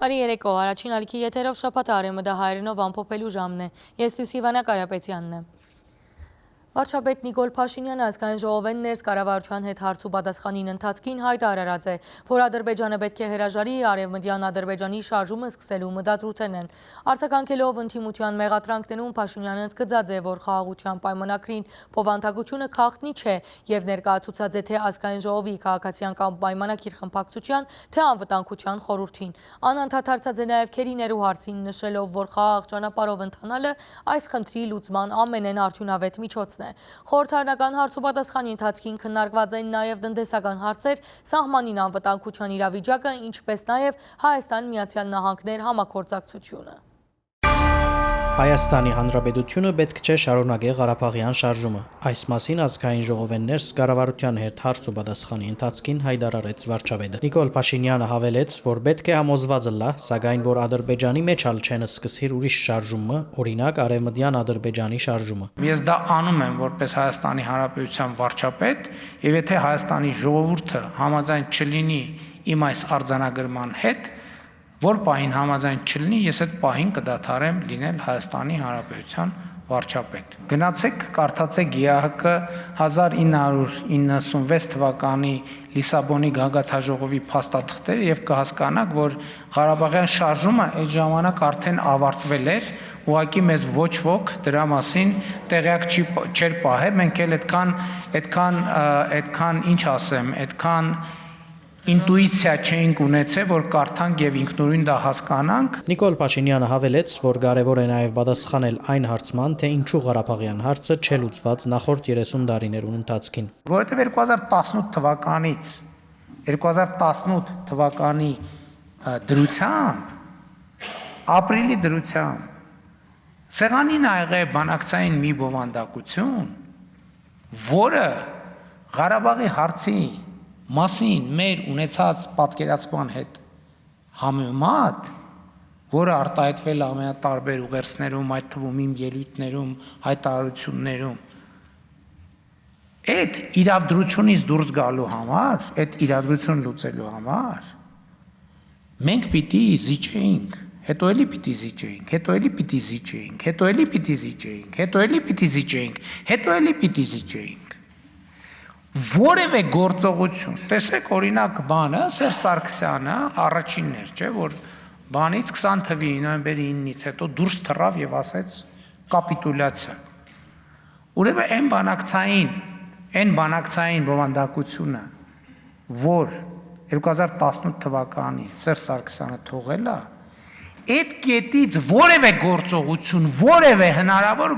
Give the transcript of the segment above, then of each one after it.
Բարի երեկո, առաջին ալիքի եթերով շաբաթ արևմտա հայերենով ամփոփելու ժամն է։ Ես Լուսիվանա Կարապետյանն եմ։ Վարչապետ Նիկոլ Փաշինյանը ազգային ժողովեն ներս կառավարության հետ հարց ու պատասխանին ընթացքին հայտարարած է, որ Ադրբեջանը պետք է հրաժարի արևմտյան Ադրբեջանի շարժումը սկսելու մտադրութեն են։ Արձագանքելով ընդդիմության մեղադրանքներում Փաշինյանը ընդգծած է, որ խաղաղության պայմանագրին փոխանցությունը խախտնի չէ եւ ներկայացուցած է թե ազգային ժողովի քաղաքացիական կամ պայմանագիր խմբակցության, թե անվտանգության խորհրդին։ Անընդհատ հարցած է նաեւ քերիներու հարցին, նշելով, որ խաղաղ ճանապարհով ընթանալը այս խնդրի լուծման ամենեն արդյունավետ միջոցն է։ Խորհրդարանական հարց ու պատասխանի ընթացքին քննարկված են նաև տնտեսական հարցեր, սահմանին անվտանգության իրավիճակը, ինչպես նաև Հայաստան-Միացյալ Նահանգներ համագործակցությունը։ Հայաստանի Հանրապետությունը պետք չէ շարունակի Ղարաբաղյան շարժումը։ Այս մասին ազգային ժողովեն ներս կառավարության հետ հարց ու պատասխանի ընթացքին հայտարարեց վարչապետը։ Նիկոլ Փաշինյանը հավելեց, որ պետք է համոզված լա, սակայն որ Ադրբեջանի մեջ ալ չեն սկսիր ուրիշ շարժումը, օրինակ արևմտյան Ադրբեջանի շարժումը։ Ես դա անում եմ որպես Հայաստանի Հանրապետության վարչապետ, եւ եթե Հայաստանի ժողովուրդը համաձայն չլինի իմ այս արձանագրման հետ, որ պահին համաձայն չլինի, ես այդ պահին կդադարեմ լինել Հայաստանի Հանրապետության վարչապետ։ Գնացեք, կարդացեք ԵԱՀԿ 1996 թվականի Լիսաբոնի գագաթաժողովի փաստաթղթերը եւ կհասկանաք, որ Ղարաբաղյան շարժումը այդ ժամանակ արդեն ավարտվել էր, ուղղակի մեզ ոչ ոք դրա մասին տեղյակ չէր պահել, մենք էլ այդքան ինչ ասեմ, այդքան ինտուիցիա չէինք ունեցել, որ կարդանք եւ ինքնուրույն դա հասկանանք։ Նիկոլ Փաշինյանը հավելեց, որ կարևոր է նաեւ պատասխանել այն հարցման, թե ինչու Ղարաբաղյան հարցը չլուծված նախորդ 30 տարիներուն ընթացքին։ Որովհետեւ 2018 թվականից 2018 թվականի դրությամբ ապրիլի դրությամբ սեղանին ա եղել բանակցային մի բովանդակություն, որը Ղարաբաղի հարցի մասին մեր ունեցած պատկերացման հետ համեմատ, որը արտահայտվել է ամենատարբեր ուղերձներում, այդ թվում իմ ելույթներում, հայտարարություններում, այդ իրադրությունից դուրս գալու համար, այդ իրադրություն լուծելու համար, մենք պիտի զիջեինք, հետո էլի պիտի զիջեինք, հետո էլի պիտի զիջեինք, հետո էլի պիտի զիջեինք, հետո էլի պիտի զիջեինք, հետո էլի պիտի զիջեինք։ Որևէ գործողություն, տեսեք օրինակ բանը, Սերժ Սարգսյանը առաջինն էր, չէ, որ բանից 20 թվականի նոյեմբերի 9-ից հետո դուրս թռավ եւ ասեց կապիտուլյացիա։ Ուրեմն այն բանակցային բովանդակությունը, որ 2018 թվականին Սերժ Սարգսյանը թողել է, այդ կետից որևէ գործողություն, որևէ հնարավոր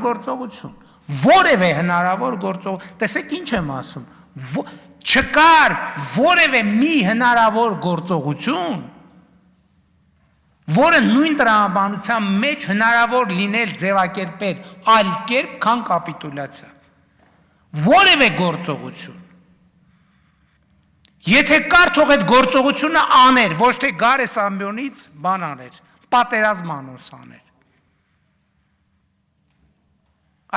գործողություն, տեսեք ինչ եմ ասում, չկար որևէ մի հնարավոր գործողություն, որը նույն տրամաբանության մեջ հնարավոր լինել ձևակերպել այլ կերպ, քան կապիտուլյացիա։ Որևէ գործողություն։ Եթե կար, թող այդ գործողությունը աներ, ոչ թե գար էս ամբյոնից բան աներ, պատերազմ անոս աներ։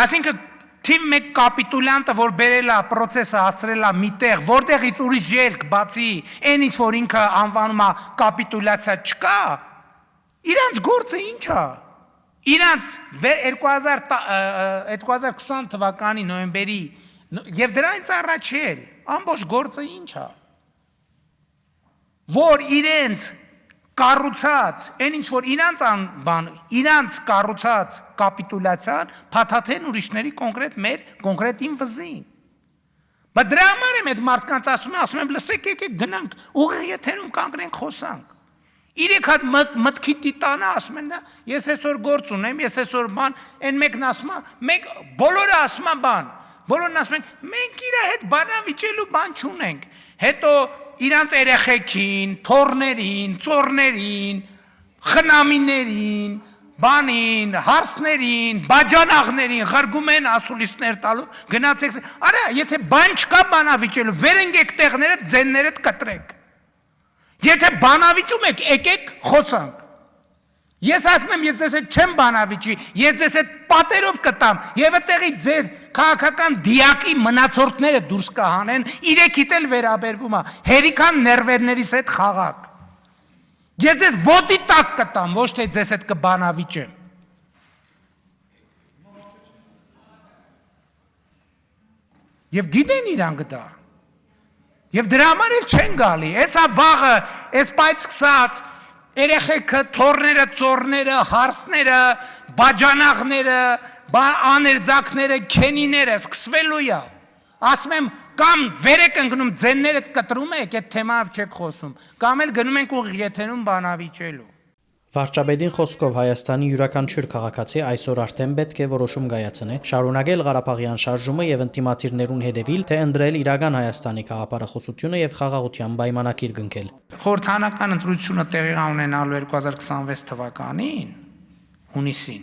Այսինքն թիվ մեկ կապիտուլյանտը, որ բերել է պրոցեսը հասցրել է միտեղ, որտեղից ուրիշ ելք բացի այն ինչ որ ինքը անվանում է կապիտուլյացիա չկա, իրանց գործը ինչ է։ Իրանց 2020 թվականի նոյեմբերի եւ դրանից առաջ էլ ամբողջ գործը ինչ է։ Որ իրենց կառուցած, այն ինչ որ իրանց կառուցած կապիտուլյացիան փաթաթեն ուրիշների կոնկրետ իմ վզին։ Բայց դրա համար եմ այդ մարդկանց ասում եմ, լսեք, եկեք գնանք, ուղիղ եթերում կանգնենք խոսանք։ Իրենք հատ մտքի տիտանը ասում են, ես այսօր գործ ունեմ, ես այսօր բան, այն մեկն ասում է, բոլորը ասում են բան, բոլորն ասում են, մենք իր հետ բանավիճելու բան չունենք։ Հետո իրանց երեխեքին, թոռներին, ծոռներին, խնամիներին, բանին, հարսներին, բաջանաղներին ղրգում են ասուլիսներ տալու, գնացեք, արա, եթե բան չկա բանավիճելու, վեր ընկեք տեղները, ձենները կտրեք։ Եթե բանավիճում եք, եկեք խոսանք։ Ես ասում եմ, ես ձեզ հետ չեմ բանավիճի, ես ձեզ հետ պատերով կտամ, եւ այդտեղի ձեր քաղաքական դիակի մնացորդները դուրս կհանեն, իրեքիդ էլ վերաբերվում է, հերիքան ներվերներիս հետ խաղաք։ Ես ձեզ ոտի տակ կտամ, ոչ թե ձեզ հետ կբանավիճեմ։ Եվ գիտեն իրանք դա։ Եվ դրա համար էլ չեն գալի։ Էսա վաղը, էս պայծ սկսած, երեխեքը, թորները, ծորները, հարսները, բաջանաղները, աներձակները, քենիները սկսվելու է։ Ասում եմ, կամ վեր եք ընկնում ձեններդ կտրում եք, այդ թեմայով չեք խոսում, կամ էլ գնում ենք ուղիղ եթերում բանավիճելու։ Վարչապետին խոսքով Հայաստանի յուրաքանչյուր քաղաքացի այսօր արդեն պետք է որոշում կայացնի, շարունակել Ղարաբաղյան շարժումը եւ ընդդիմադիրներուն հետևել, թե ընտրել իրական Հայաստանի քաղաքապարախոսությունը եւ խաղաղության պայմանագիր կնքել։ Խորհրդանական ընտրությունը տեղի ունենալու 2026 թվականին, հունիսին,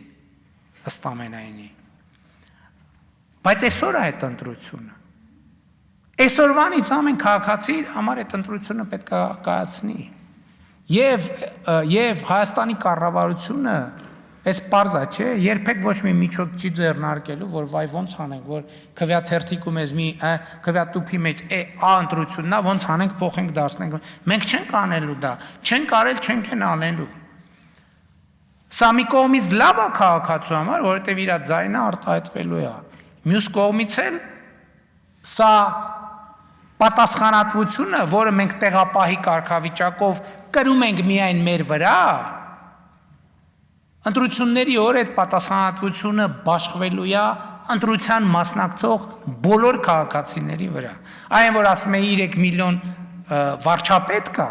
ըստ ամենայնի։ Բայց այսօր այդ ընտրությունը Այսօրվանից ամեն քաղաքացի համար այդ ընտրությունը պետք է կայացնի։ Եվ Հայաստանի կառավարությունը այս պարզա չէ, երբեք ոչ մի միջոց չի ձեռնարկելու, որ վայ ոնց անենք, որ քվյաթերթիկում ես մի քվյատուփի մեջ ընտրությունն է, ոնց անենք, փոխենք, դարձնենք։ Մենք չենք անելու դա, չենք արել, չենք են անելու։ Սա մի կողմից լավ է քաղաքացու համար, որովհետև իր ձայնը արտահայտվելու է։ Մյուս կողմից էլ սա պատասխանատվությունը, որը մենք տեղապահի կարգավիճակով կրում ենք միայն մեր վրա, ընտրությունների օր այդ պատասխանատվությունը բաշխվելու է ընտրության մասնակցող բոլոր քաղաքացիների վրա։ Այն, որ ասում է 3 միլիոն վարչապետ կա,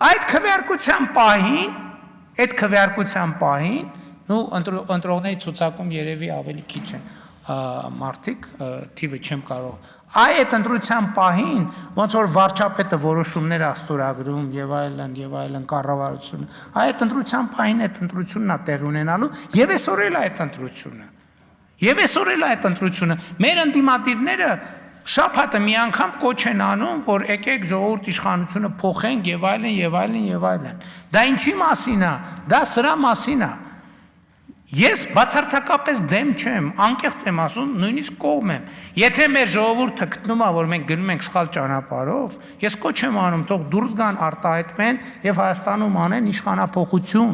այդ քվեարկության պահին, ընտրողների ցուցակում երևի ավելի քիչ են մարդիկ, թիվը չեմ կարող։ Այդ ընտրության պահին, ոնց որ վարչապետը որոշումներ աստորագրում եւ այլն կառավարությունը, այդ ընտրության պահին այդ ընտրությունն է տեղի ունենալու եւ այսօր էլ այդ ընտրությունը։ Մեր ընդդիմադիրները շաբաթը մի անգամ կոչ են անում, որ եկեք ժողովուրդ իշխանությունը փոխենք եւ այլն։ Դա ինչի մասին է։ Դա սրա մասին է։ Ես բացարձակապես դեմ չեմ, անկեղծ եմ ասում, նույնիսկ կողմ եմ։ Եթե մեր ժողովուրդը գտնում է, որ մենք գնում ենք սխալ ճանապարհով, ես կոչ եմ անում, թող դուրս գան, արտահայտվեն եւ Հայաստանում անեն իշխանափոխություն։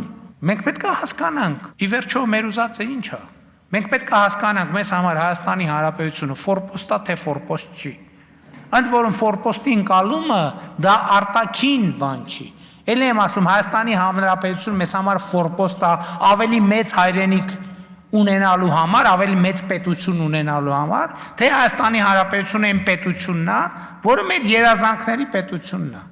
Մենք պետք է հասկանանք, ի վերջո մեր ուզածը ինչ է։ Մենք պետք է հասկանանք, մեզ համար Հայաստանի Հանրապետությունը ֆորպոստ է, թե ֆորպոստ չի։ Ընդ որում ֆորպոստի ընկալումը դա արտաքին բան չի։ Էլ եմ ասում, Հայաստանի Հանրապետությունը մեզ համար ֆորպոստ է, ավելի մեծ հայրենիք ունենալու համար, ավելի մեծ պետություն ունենալու համար, թե Հայաստանի Հանրապետությունը այն պետությունն է, որը մեր երազանքների պետությունն է։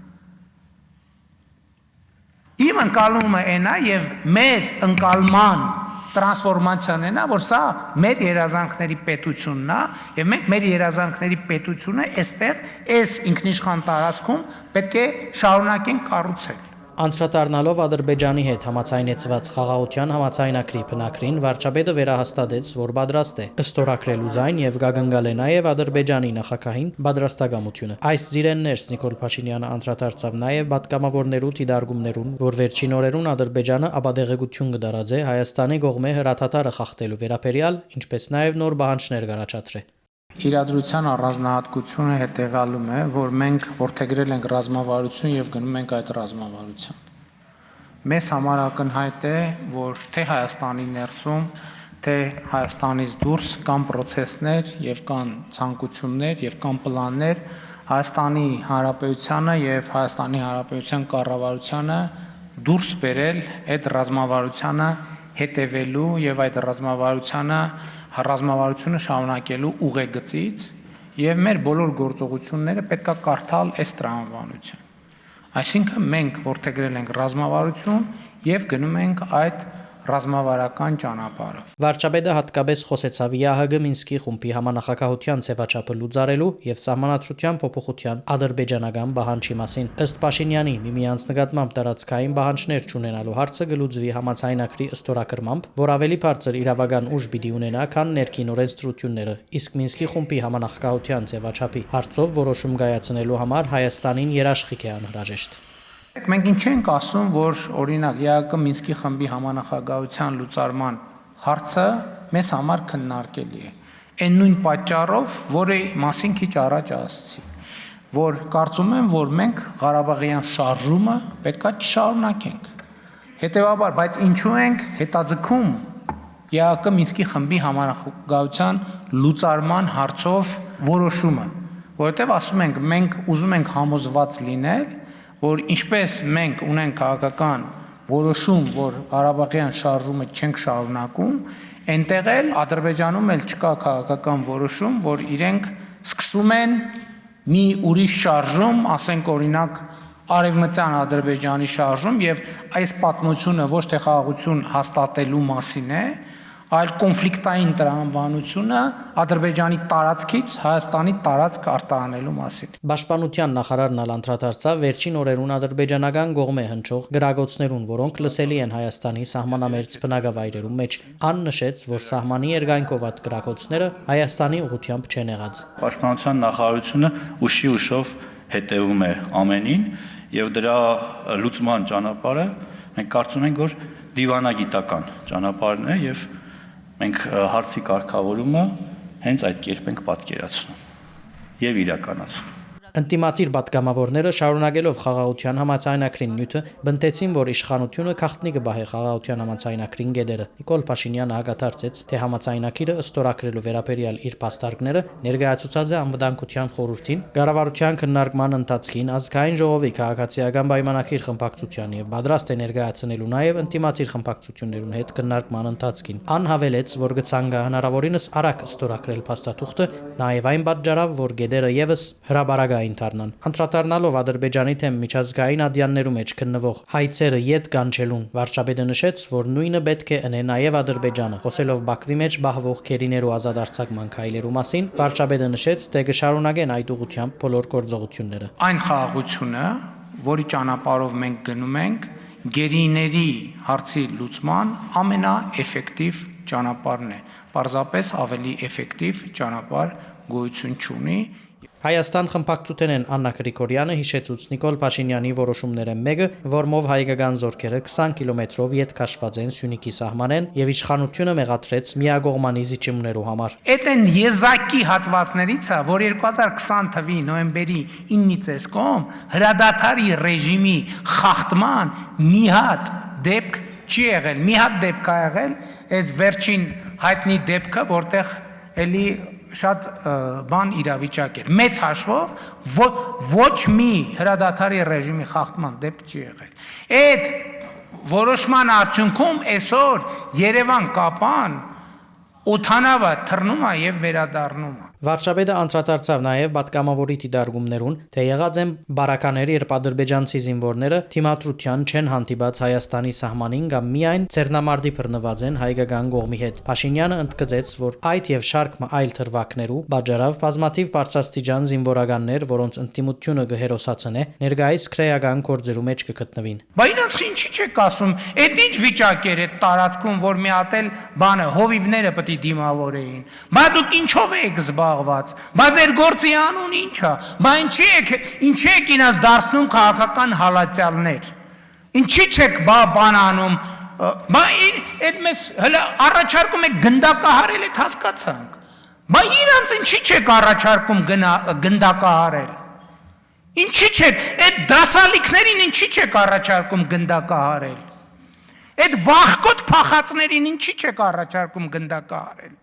Իմ ընկալումը այն է եւ մեր ընկալման տրանսֆորմացիան այն է, որ սա մեր երազանքների պետությունն է եւ մենք մեր երազանքների պետությունը այստեղ այս ինքնիշխան տարածքում պետք է շարունակենք կառուցել։ Անդրադառնալով Ադրբեջանի հետ համաձայնեցված խաղաղության համաձայնագրի բնակրին, վարչապետը վերահաստատեց, որ պատրաստ է ստորագրելու ձայն եւ գագնգալ է նաեւ Ադրբեջանի նախագահին պատրաստակամությունը։ Այս զիրեններս Նիկոլ Փաշինյանը անդրադարձավ նաեւ պատգամավորներու դիդարգումներուն, որ վերջին օրերուն Ադրբեջանը ապադեղեցություն կդարածե Հայաստանի կողմէ հրաթաթարը խախտելու վերաբերյալ, ինչպես նաեւ նոր բանջներ կառաջադրե։ Իրադրության առանձնահատկությունը հետևյալում է, որ մենք որդեգրել ենք ռազմավարություն եւ գնում ենք այդ ռազմավարության։ Մեզ համար ակնհայտ է, որ թե Հայաստանի ներսում, թե Հայաստանից դուրս կան process-ներ եւ կան ցանկություններ եւ կան պլաններ Հայաստանի Հանրապետությանը եւ Հայաստանի Հանրապետության կառավարությանը դուրս բերել այդ ռազմավարությանը հետևելու եւ այդ ռազմավարությունը շարունակելու ուղեգծից եւ մեր բոլոր գործողությունները պետքա կարդալ այս տրամաբանություն։ Այսինքն մենք որդեգրել ենք ռազմավարություն եւ գնում ենք այդ ռազմավարական ճանապարհով։ Վարչապետը հատկապես խոսեցավ ԵԱՀԳ Մինսկի խումբի համանախագահության ձևաչափը լուծարելու եւ սահմանադրության փոփոխության ադրբեջանական բանջի մասին։ Ըստ Փաշինյանի, միմյանց նկատմամբ տարածքային բանջներ չունենալու հարցը կլուծվի համաձայնագրի ստորագրմամբ, որ ավելի բարձր իրավական ուժ պիտի ունենա, քան ներքին օրենսդրությունները, իսկ Մինսկի խումբի համանախագահության ձևաչափի հարցով որոշում կայացնելու համար Հայաստանին երաշխիք է անհրաժեշտ։ Մենք ինչ ենք ասում, որ օրինակ ԵԱՀԿ Մինսկի խմբի համանախագահության լուծարման հարցը մեզ համար քննարկելի է։ Այն նույն պատճառով, որի մասին քիչ առաջ ասացի, որ կարծում եմ, որ մենք Ղարաբաղյան շարժումը պետքա չշարունակենք։ Հետևաբար, բայց ինչու ենք հետաձգում ԵԱԿ Մինսկի խմբի համագայության լուծարման հարցով որոշումը, որովհետև ասում ենք, մենք ուզում ենք համոզված լինել, որ ինչպես մենք ունենք քաղաքական որոշում, որ Ղարաբաղյան շարժումը չենք շարունակում, այնտեղ էլ Ադրբեջանում էլ չկա քաղաքական որոշում, որ իրենք սկսում են մի ուրիշ շարժում, ասենք օրինակ Արևմտյան Ադրբեջանի շարժում եւ այս պատմությունը ոչ թե խաղաղություն հաստատելու մասին է, այլ կոնֆլիկտային տրամաբանությունը Ադրբեջանի տարածքից Հայաստանի տարածք արտահանելու մասին։ Պաշտպանության նախարարն անդրադարձավ վերջին օրերուն ադրբեջանական կողմէ հնչող գրագոցներուն, որոնք լսելի են Հայաստանի սահմանամերձ բնակավայրերում մեջ։ Ան նշեց, որ սահմանի երկայնքով այդ գրագոցները Հայաստանի ուղղությամբ չեն եղած։ Պաշտպանության նախարարությունը ուշով հետևում է ամենին եւ դրա լուծման ճանապարհը մենք կարծում ենք, որ դիվանագիտական ճանապարհն է եւ մենք հարցի կարգավորումը հենց այդ կերպ ենք պատկերացնում եւ իրականացնում։ Ընտիմատիր պատգամավորները շարունակելով խաղաղության համաձայնագրին նյութը բնտեցին, որ իշխանությունը քախտնի կբահի խաղաղության համաձայնագրին գեդերը։ Նիկոլ Փաշինյանը հակադարձեց, թե համաձայնագիրը ըստորագրելու վերաբերյալ իր փաստարկները ներկայացուցած է անվտանգության խորհրդին, կառավարության քննարկման ընթացքին ազգային ժողովի քաղաքացիական պայմանագիր խմբակցության եւ պատրաստ է ներկայացնելու նաեւ ընտիմատիր խմբակցություններուն հետ քննարկման ընթացքին։ Ան հավելեց, որ գցանգա հնարավորինս արագ ըստորագրել փաստաթուղթը, նաեւ այն պատճառով, որ գեդերը եւս հրաբարակ Անդրադառնալով Ադրբեջանի թեմ միջազգային ադյաններու մեջ քննվող հայցերը յետ կանչելուն, վարչապետը նշեց, որ նույնը պետք է ընե նաև Ադրբեջանը։ Խոսելով Բաքվի մեջ բահվող քերիներու ազատարձակման քայլերու մասին, վարչապետը նշեց, թե կշարունակեն այդ ուղղությամբ բոլոր գործողությունները։ Այն խաղաղությունը, որի ճանապարհով մենք գնում ենք, գերիների հարցի լուծման ամենաէֆեկտիվ ճանապարհն է։ Պարզապես ավելի էֆեկտիվ ճանապարհ գոյություն չունի։ Հայաստան խմբակցութենեն Աննա Գրիգորյանը հիշեցուց Նիկոլ Փաշինյանի որոշումները մեկը, որմով հայկական զորքերը 20 կիլոմետրով յետ քաշված են Սյունիքի սահմանեն եւ իշխանությունը մեղադրեց միագողմանի զիջումներու համար։ Այդ են եզակի հատվածներից է, որ 2020 թվականի նոյեմբերի 9-ից այսկոմ հրադադարի ռեժիմի խախտման մի հատ դեպք չի եղել։ Մի հատ դեպք է եղել, այս վերջին հայտնի դեպքը, որտեղ էլի շատ բան իրավիճակ էր։ Մեծ հաշվով ոչ մի հրադադարի ռեժիմի խախտման դեպք չի եղել։ Այդ որոշման արդյունքում այսօր Երևան կապան օթանավը թռնում է եւ վերադառնում է։ Վարչապետը անդրադարձավ նաև պատգամավորի դիտարկումներուն, թե եղած են բարակաների երբ ադրբեջանցի զինվորները թիմադրության չեն հանդիպած Հայաստանի սահմանին կամ միայն ցերնամարտի բռնված են հայկական կողմի հետ։ Փաշինյանը ընդգծեց, որ այդ եւ շարք այլ թրվակներու բաժարավ բազմաթիվ բարձրաստիճան զինվորականներ, որոնց ինտիմությունը գհերոսացնե, ներկայիս քրեական գործերու մեջ կգտնվին։ Բա ինձ ինչի՞ չեք ասում, այդ ինչ վիճակ էր այդ տարածքում, որ մի հատ էլ բանը հովիվները պետք է դիմավորեին։ Բա դուք ինչով եք զբաղված։ Բա դեր գործի անուն ի՞նչ է։ Բա ինչի եք ինձ դարձնում քաղաքական հալածյալներ։ Ինչի՞ չեք բան անում։ Բա այդ մեզ հələ առաջարկում եք գնդակահարել, այդ հասկացանք։ Բա իրանց ինչի՞ չեք առաջարկում գնդակահարել։ Ինչի՞ չեք այդ դասալիքներին ինչի՞ չեք առաջարկում գնդակահարել։ Այդ վախկոտ փախածներին ինչի՞ չեք առաջարկում գնդակահարել։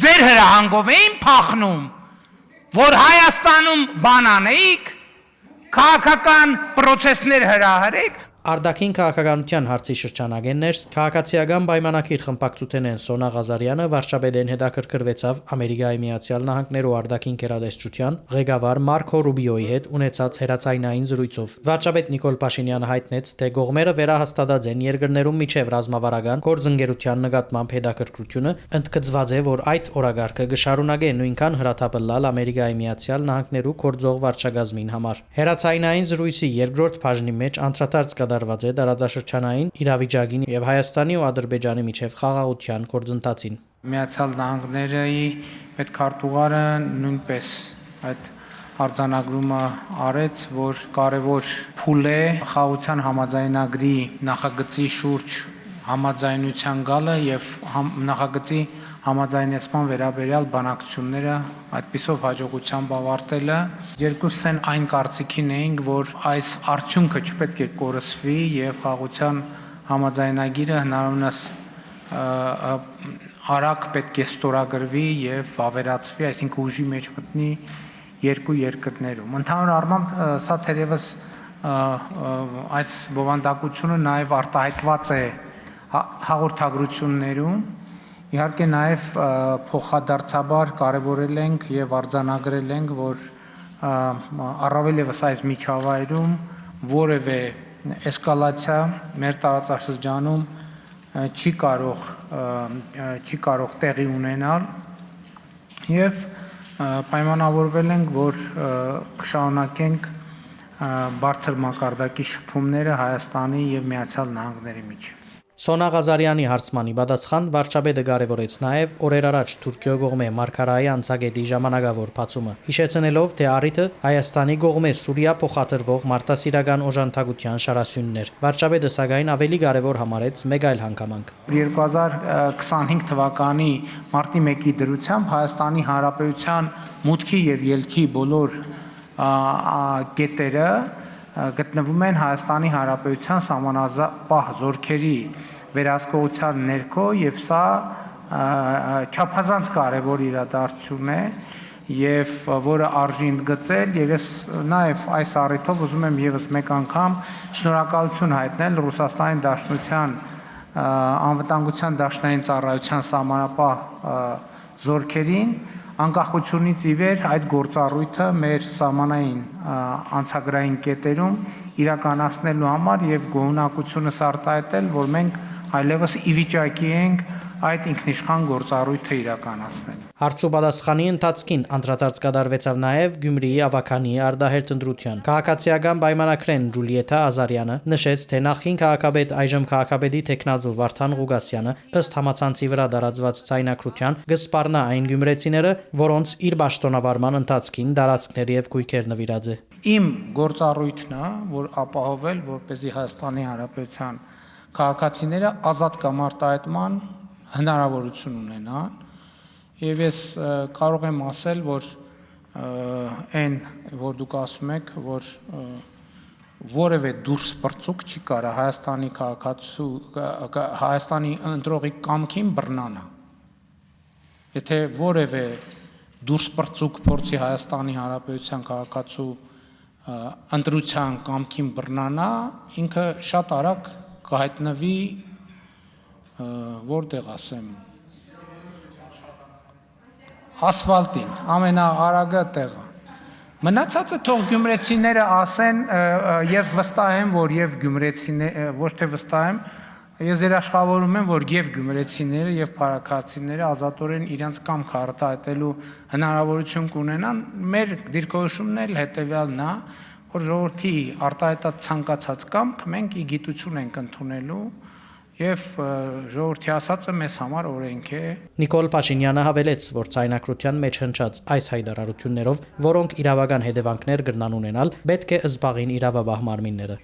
Ձեր հրահանգով էին փախնում, որ Հայաստանում բան անեիք, քաղաքական պրոցեսներ հրահրեք։ Արդակին քաղաքականության հարցի շրջանագեններ քաղաքացիական պայմանագիր խմբակցութենեն Սոնա Ղազարյանը վարչապետեն հետաքրքրվեցավ Ամերիկայի Միացյալ Նահանգներու արդակին գերադեսչության ղեկավար Մարկո Ռուբիոյի հետ ունեցած հերացայնային զրույցով։ Վարչապետ Նիկոլ Փաշինյանը հայտնեց, թե կողմերը վերահաստատած են երկրներում միջև ռազմավարական գործընկերության նկատմամբ հետաքրքրությունը, ընդգծված է, որ այդ օրագարկը կշարունակե նույնքան հրաթափել Ամերիկայի Միացյալ Նահանգներու գործող վարչակազմին համար։ Հերացայնային զրույցի երկրորդ բաժնի մեջ անդրադարձ կատարված է տարածաշրջանային իրավիճակին եւ Հայաստանի ու Ադրբեջանի միջև խաղաղության գործընթացին։ Միացյալ Նահանգների պետքարտուղարը նույնպես այդ արձանագրումը արեց, որ կարևոր փուլ է խաղաղության համաձայնագրի նախագծի շուրջ համաձայնության գալը եւ նախագծի համաձայնեցման վերաբերյալ բանակցությունները այդպիսով հաջողությամբ ավարտելը։ Երկուսս են այն կարծիքին էինք, որ այս արդյունքը չպետք է կորսվի եւ խաղաղության համաձայնագիրը հնարավորինս արագ պետք է ստորագրվի եւ վավերացվի, այսինքն ուժի մեջ մտնի երկու երկրներում։ Ընդհանուր առմամբ սա թերևս այս բովանդակությունը նաև արտահայտված է հաղորդագրություններում, իհարկե նաև փոխադարձաբար կարևորել ենք եւ արձանագրել ենք, որ առավել եւս այս միջավայրում որևէ էսկալացիա մեր տարածաշրջանում չի կարող տեղի ունենալ եւ պայմանավորվել ենք, որ կշարունակենք բարձր մակարդակի շփումները Հայաստանի եւ Միացյալ Նահանգների միջեւ։ Սոնա Ղազարյանի հարցմանի պատասխան վարչապետը կարևորեց նաև օրեր առաջ Թուրքիո կողմէ Մարգարայի անցագետի ժամանակավոր բացումը, հիշեցնելով, թե առիթը Հայաստանի կողմէ Սուրիա փոխադրվող մարտահրավերական օժանդակության շարասյուններ։ Վարչապետը սակայն ավելի կարևոր համարեց մեկ այլ հանգամանք։ 2025 թվականի մարտի 1-ի դրությամբ Հայաստանի Հանրապետության մուտքի եւ ելքի բոլոր կետերը գտնվում են Հայաստանի Հանրապետության սահմանապահ զորքերի վերահսկողության ներքո եւ սա չափազանց կարևոր իրադարձություն է եւ որը արժի ընդգծել եւ ես նաեւ այս առիթով ուզում եմ եւս մեկ անգամ շնորհակալություն հայտնել Ռուսաստանի Դաշնության անվտանգության դաշնային ծառայության սահմանապահ զորքերին անկախությունից ի վեր այդ գործառույթը մեր սահմանային անցագրային կետերում իրականացնելու համար եւ գոհունակությունս արտահայտել, որ մենք այլևս ի վիճակի ենք այդ ինքնիշխան գործառույթը իրականացնել։ Հարց ու պատասխանի ընթացքին անդրադարձ կատարվեցավ նաև Գյումրիի ավագանի Արդահերթ ընտրության։ Քաղաքացիական պայմանագրեն Ջուլիետա Ազարյանը նշեց, թե նախին քաղաքապետ այժմ քաղաքապետի տեխնազու Վարդան Ղուգասյանը ըստ համացանցի վրա դարածված ցայնակրության կսպառնա այն գյումրեցիները, որոնց իր պաշտոնավարման ընթացքին դարածքներ եւ գույքեր նվիրած է։ Իմ գործառույթն է, որ ապահովել, որպեսզի Հայաստանի Հանրապետության քաղաքացիները ազատ կամ արտահայտման հնարավորություն ունենան եւ ես կարող եմ ասել, որ այն որ դուք ասում եք, որ որևէ դուրս բրծուկ չի կարա Հայաստանի քաղաքացու Հայաստանի ընտրողի կամքին բռնանա։ Եթե որևէ դուրս բրծուկ փորձի Հայաստանի Հանրապետության քաղաքացու ընտրության կամքին բռնանա, ինքը շատ արագ կհայտնվի որտեղ ասեմ ասֆալտին, ամենաարագը տեղը։ Մնացածը թող գյումրեցիները ասեն, ես վստահ եմ, որ եւ գյումրեցիները, ոչ թե վստահ եմ, ես երաշխավորում եմ, որ եւ գյումրեցիները եւ փարաքարցիները ազատորեն իրենց կամքը արտահայտելու հնարավորություն կունենան։ Մեր դիրքորոշումն էլ հետեւյալն է, որ ժողովրդի արտահայտած ցանկացած կամք մենք ի գիտություն ենք ընդունելու եւ ժողովրդի ասածը մեզ համար օրենք է։ Նիկոլ Փաշինյանը հավելեց, որ ցայնակրության մեջ հնչած այս հայտարարություններով, որոնք իրավական հետևանքներ կրնան ունենալ, պետք է զբաղին իրավաբահ մարմինները։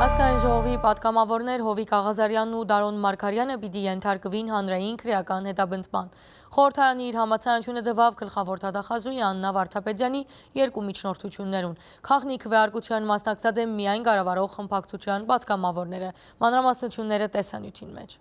Ազգային ժողովի պատգամավորներ Հովիկ Աղազարյանն ու Դարոն Մարգարյանը պիտի ենթարկվին հանրային քրեական հետապնդման։ Խորհրդարանը իր համաձայնությունը տվավ գլխավոր դատախազուի Աննա Վարդապետյանի երկու միջնորդություններուն։ Քաղաքնի քվեարկության մասնակցած են միայն կառավարող խմբակցության պատգամավորները։ Մանրամասնությունները տեսանյութին մեջ։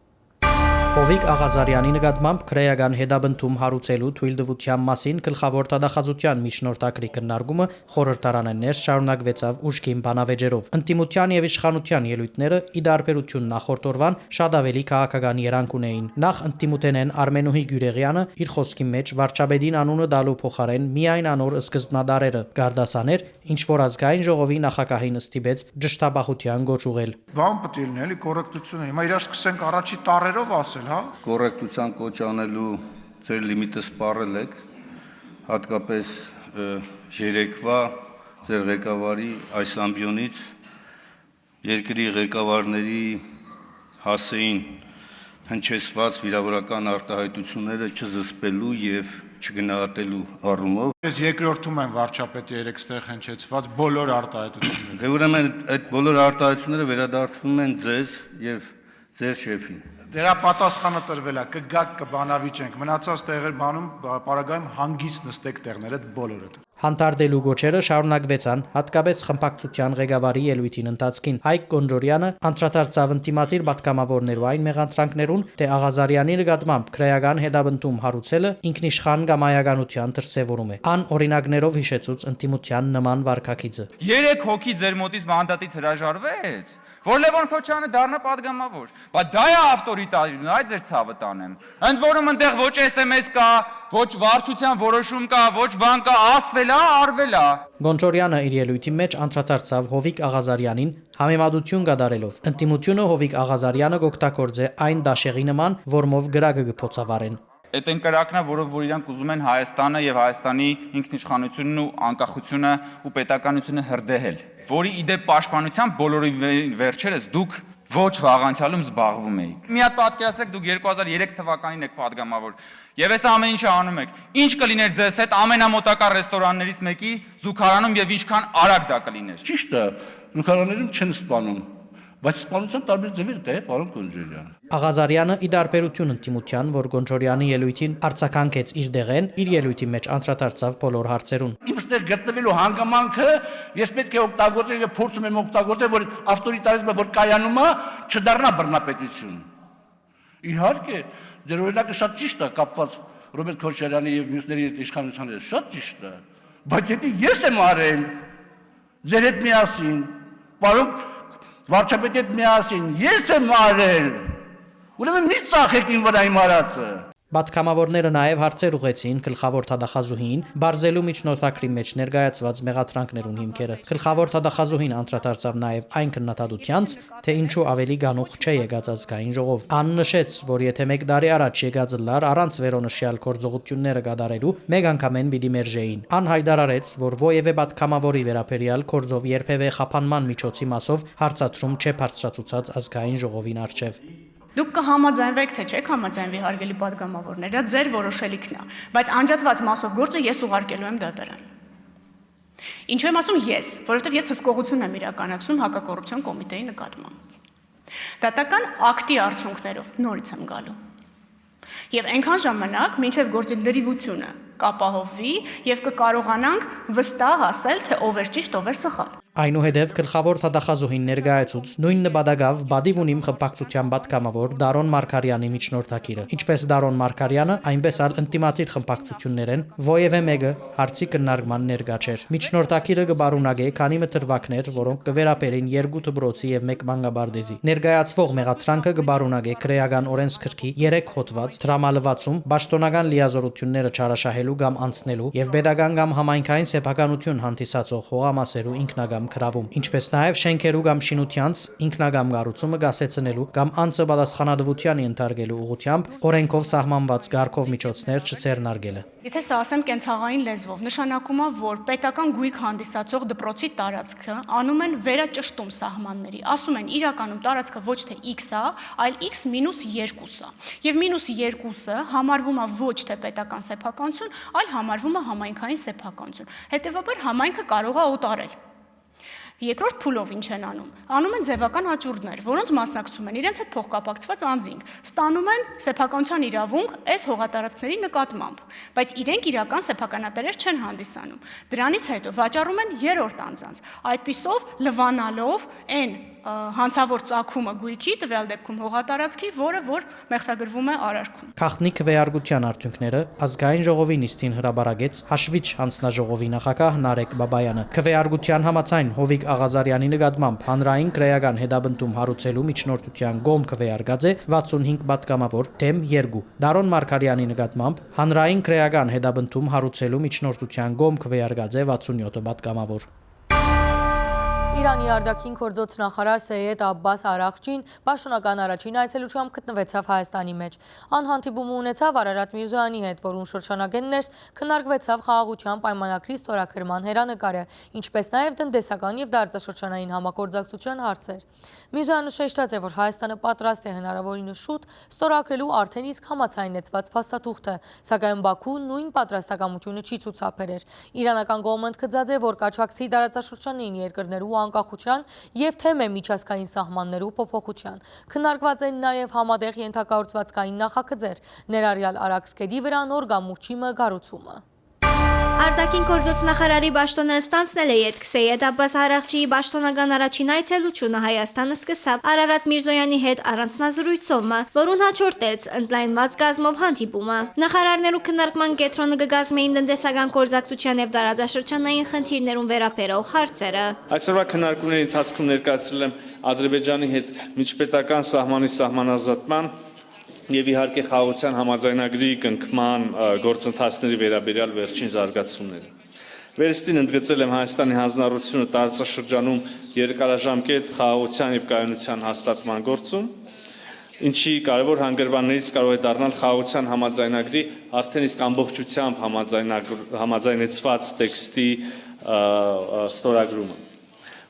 Հովիկ Աղազարյանի նկատմամբ քրեական հետապնդում հարուցելու թույլտվության մասին գլխավոր դատախազության միջնորդակրի քննարկումը խորհրդարանը ներս շարունակվեցավ ուժգին բանավեճերով։ Ընտիմության եւ իշխանության ելույթները ի տարբերություն նախորդ օրվան շատ ավելի քաղաքական երանգ ունեին։ Նախ ընտիմութենեն Արմենուհի Գյուրեղյանը իր խոսքի մեջ վարչապետին անունը դալու փոխարեն միայն անոր սկզբնադարերը Գարդասաներ, ինչ որ ազգային ժողովի նախագահին ստիպեց ճշտապահության գոչ ուղղել։ Բան պետք է լինի, էլի կոռեկտություն է։ Հիմա իրար սկսենք առաջի տառերով ասել, հա։ Կոռեկտության կոչ անելու ձեր լիմիտը սպառել եք, հատկապես երեկվա ձեր ղեկավարի այս ամբիոնից երկրի ղեկավարների հասեին հնչեցված վիրավորական արտահայտությունները չզսպելու եւ չգնահատելու առումով Ես երկրորդում եմ վարչապետի երեքստեղ հնչեցված բոլոր արտահայտությունները։ Դե ուրեմն այդ բոլոր արտահայտությունները վերադարձվում են ձեզ եւ ձեր շեֆին։ Դրա պատասխանը տրվել է, կգաք կբանավիճենք, մնացած տեղեր բանում պարագայում հանգիստ նստեք տեղներ այդ բոլորը։ Հանդարտելու գոչերը շարունակվեցան, հատկապես խմբակցության ղեկավարի ելույթին ընթացքին։ Հայկ Գոնջորյանը անդրադարձավ ինտիմատիր պատգամավորներու այն մեղադրանքներուն, թե Աղազարյանի նկատմամբ քրեական հետապնդում հարուցելը ինքնիշխան գամայականության դրսևորում է։ Ան օրինակներով հիշեցուց ինտիմության նման վարքագիծը։ 3 հոգի ձեր մոտից մանդատից հրաժարվեց, որ Լևոն Քոչարյանը դառնա падգամավոր։ Բայց դա է ավտորիտարիզմն, այ ձեր ցավը տանեմ։ Ընդ որում այնտեղ ոչ SMS կա, ոչ վարչության որոշում կա, ոչ բան կա, ասվել է, արվել է։ Գոնջորյանը իր ելույթի մեջ անդրադարձավ Հովիկ Աղազարյանին համեմատություն կատարելով։ Ինտիմությունը Հովիկ Աղազարյանը կօգտագործե այն դաշեղի նման, որմով գրագը կփոցավարեն։ Այդ ընկերակն է, որով որ իրանք ուզում են Հայաստանը եւ Հայաստանի ինքնիշխանությունն ու անկախությունը ու պետականությունը հրդեհել, որի իդեպ պաշտպանության բոլորի վերջերս դուք ոչ վաղանցյալում զբաղվում եք։ Մի հատ պատկերացրեք, դուք 2003 թվականին եք падգամավոր եւ այս ամեն ինչը անում եք։ Ինչ կլիներ ձեզ հետ ամենամոտակա ռեստորաններից մեկի զուգարանում եւ ինչքան արագ դա կլիներ։ Ճիշտ է, նկարաներում չեն սպանում, բայց սպանության տարբեր ձևեր կա, պարոն Գոնջորյան։ Աղազարյանը ի դարբերություն ինտիմության, որ Գոնջորյանի ելույթին արձագանքեց իր դեղեն, իր ելույթի մեջ անդրադարձավ բոլոր հարցերուն։ Իմստեր գտնվելու հանգամանքը ես պետք է օգտագործել եւ փորձում եմ օգտագործել, որ ավտորիտարիզմը որ կայանում է, չդառնա բռնապետություն։ Իհարկե, դեր օրինակը շատ ճիշտ է կապված Ռոբերտ Քոչարյանի եւ մյուսների հետ իշխանության հետ, շատ ճիշտ է։ Բայց եթե ես եմ արել ձեր հետ միասին, պարոն վարչապետի հետ միասին, ես եմ արել։ Ուրեմն մի ծախեք ին վրա իմ արածը։ Պատգամավորները նաև հարցեր ուղեցին գլխավոր թադախազուհին, բարձելու միջնորդակրի մեջ ներկայացված մեղադրանքներուն հիմքերը։ Գլխավոր թադախազուհին անդրադարձավ նաև այն քննադատությանց, թե ինչու ավելի գանուխ չէ եկած ազգային ժողով։ Ան նշեց, որ եթե 1 տարի առաջ եկած լար առանց վերոնշյալ գործողությունները կատարելու, մեկ անգամեն պիտի մերժեին։ Ան հայտարարեց, որ ովևէ պատգամավորի վերաբերյալ գործով երբևէ խափանման միջոցի մասով հարցադրում չէ բարձրացուցած ազգային ժողովին արչև։ Դուք կհամաձայնվեք, թե չեք համաձայնվի հարգելի պատգամավորներ, դա ձեր որոշելիքն է, բայց անջատված մասով գործը ես ուղարկելու եմ դատարան։ Ինչու եմ ասում ես, որովհետև ես հսկողություն եմ իրականացնում հակակոռուպցիոն կոմիտեի նկատմամբ։ Դատական ակտի արդյունքներով նորից եմ գալու։ Եվ այնքան ժամանակ, մինչև գործի լրիվությունը կապահովվի եւ կկարողանանք վստահ ասել, թե ով էր ճիշտ, ով էր սխալ։ Այնուհետև գլխավոր թադախազուհին ներկայացուց նույն նպատակով բադիվ ունիմ խմբակցության պատգամավոր Դարոն Մարգարյանի միջնորդակիրը։ Ինչպես Դարոն Մարգարյանը, այնպես էլ ինտիմատիր խմբակցություններեն ովևէ մեկը հարցի քննարկման ներկա չէր։ Միջնորդակիրը կբարունագե քանի մտրվակներ, որոնք կվերապերեն 2 դպրոցի եւ 1 մանկաբարձի։ Ներկայացվող մեղադրանքը կբարունագե քրեական օրենսգրքի 3 հոդված դրամալվածում, պաշտոնական լիազորությունները չարաշահելու կամ անցնելու եւ pedagogan կամ համայնքային սեփականություն հանդիսացող հողամասերու ինքնագամ քրավում, ինչպես նաև շենքերու կամ շինությանց ինքնագամ կառուցումը գասեցնելու կամ անձը պատասխանատվության ենթարկելու ուղղությամբ օրենքով սահմանված գարկով միջոցներ չցերնարգելը։ Եթե սա ասեմ կենցաղային լեզվով, նշանակում է, որ պետական գույք հանդիսացող դպրոցի տարածքը անում են վերաճշտում սահմանների, ասում են իրականում տարածքը ոչ թե x է, այլ x մինուս 2-ը։ Եվ մինուս 2-ը համարվում է ոչ թե պետական սեփականություն, այլ համարվում է համայնքային սեփականություն։ Հետևաբար համայնքը կարող է օտարել։ Երկրորդ փուլով ինչ են անում։ Անում են ձևական հաճուրդներ, որոնց մասնակցում են իրենց հետ փոխկապակցված անձինք, ստանում են սեփականության իրավունք այս հողատարածքների նկատմամբ, բայց իրենք իրական սեփականատերեր չեն հանդիսանում։ Դրանից հետո վաճառում են երրորդ անձանց, այդպիսով լվանալով այն հանցավոր ծագումը գույքի, տվյալ դեպքում հողատարածքի, որը որ մեղսագրվում է արարքում։ Քաղտնի քվեարկության արդյունքները ազգային ժողովի նիստին հրաբարագեց Հաշվիչ հանձնաժողովի նախագահ Նարեկ Բաբայանը։ Քվեարկության համաձայն Հովիկ Աղազարյանի նկատմամբ հանրային քրեական հետապնդում հարուցելու միջնորդության գոմ քվեարկած է 65 պատգամավոր դեմ 2։ Դարոն Մարգարյանի նկատմամբ հանրային քրեական հետապնդում հարուցելու միջնորդության գոմ քվեարկած է 67 պատգամավոր։ Իրանի արտաքին գործոց նախարար Սեյեդ Աբբաս Արաղչին պաշտոնական առաջին այցելությամբ գտնվեցավ Հայաստանի մեջ։ Անհանդիպում ունեցավ Արարատ Միրզոյանի հետ, որում շրջանագեններս քննարկվեցավ խաղաղության պայմանագրի ստորագրման հերանեկարը, ինչպես նաև տնտեսական եւ դարձաշրջանային համագործակցության հարցեր։ Միրզոյանը շեշտած է, որ Հայաստանը պատրաստ է հնարավորինս շուտ ստորագրելու արդեն իսկ համաձայնեցված փաստաթուղթը, սակայն Բաքուն նույն պատրաստակամությունը չի ցուցաբերել։ Իրանական կողմը ընդգծած է, որ կաչակցի դարաձաշրջանային երկրներու անկախության եւ թեմե միջազգային սահմաններու փոփոխության։ Քննարկված են նաեւ համատեղ ենթակառուցվածքային նախագծեր, ներառյալ Արաքսկեդի վրա նոր գամուրջի կառուցումը։ Արտաքին գործոց նախարարի պաշտոնը ստանցնել է ետք Սեյեդ Աբբաս Արաղչիի պաշտոնական առաջին այցելությունը Հայաստանը սկսավ Արարատ Միրզոյանի հետ առանձնազրույցով, որուն հաջորդեց ընդլայնված կազմով հանդիպումը։ Նախարարներու քննարկման կենտրոնը կգազմեին տնտեսական գործակցության եւ դարաձաշրջանային խնդիրներուն վերաբերող հարցերը։ Այսօրվա քննարկումների ընթացքում ներկայացրել եմ Ադրբեջանի հետ միջպետական սահմանի սահմանազատման եւ իհարկե խաղաղության համաձայնագրի կնքման գործընթացների վերաբերյալ վերջին զարգացումները։ Վերստին ընդգծել եմ Հայաստանի հանձնառությունը տարածաշրջանում երկարաժամկետ խաղաղության եւ կայունության հաստատման գործում, ինչի կարևոր հանգրվաններից կարող է դառնալ խաղաղության համաձայնագրի արդեն իսկ ամբողջությամբ համաձայնեցված տեքստի ստորագրումը։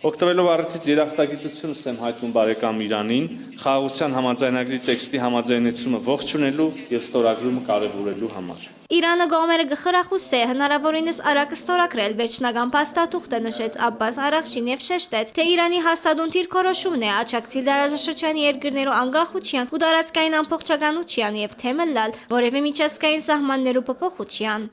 Օգտվելով առիթից երախտագիտությունս եմ հայտնում բարեկամ Իրանին խաղաղության համաձայնագրի տեքստի համաձայնեցումը ողջունելու եւ ստորագրումը կարեւորելու համար։ Իրանը կողմերը կխրախուսե հնարավորինս արագ ստորագրել վերջնական փաստաթուղթը, նշեց Աբբաս Արաղչին եւ շեշտեց, թե Իրանի հաստատուն դիրքորոշումն է աջակցել դարաձաշրջանի երկրներու անկախության ու տարածքային ամբողջականության եւ թեմելալ որևէ միջազգային սահմաններու փոփոխության։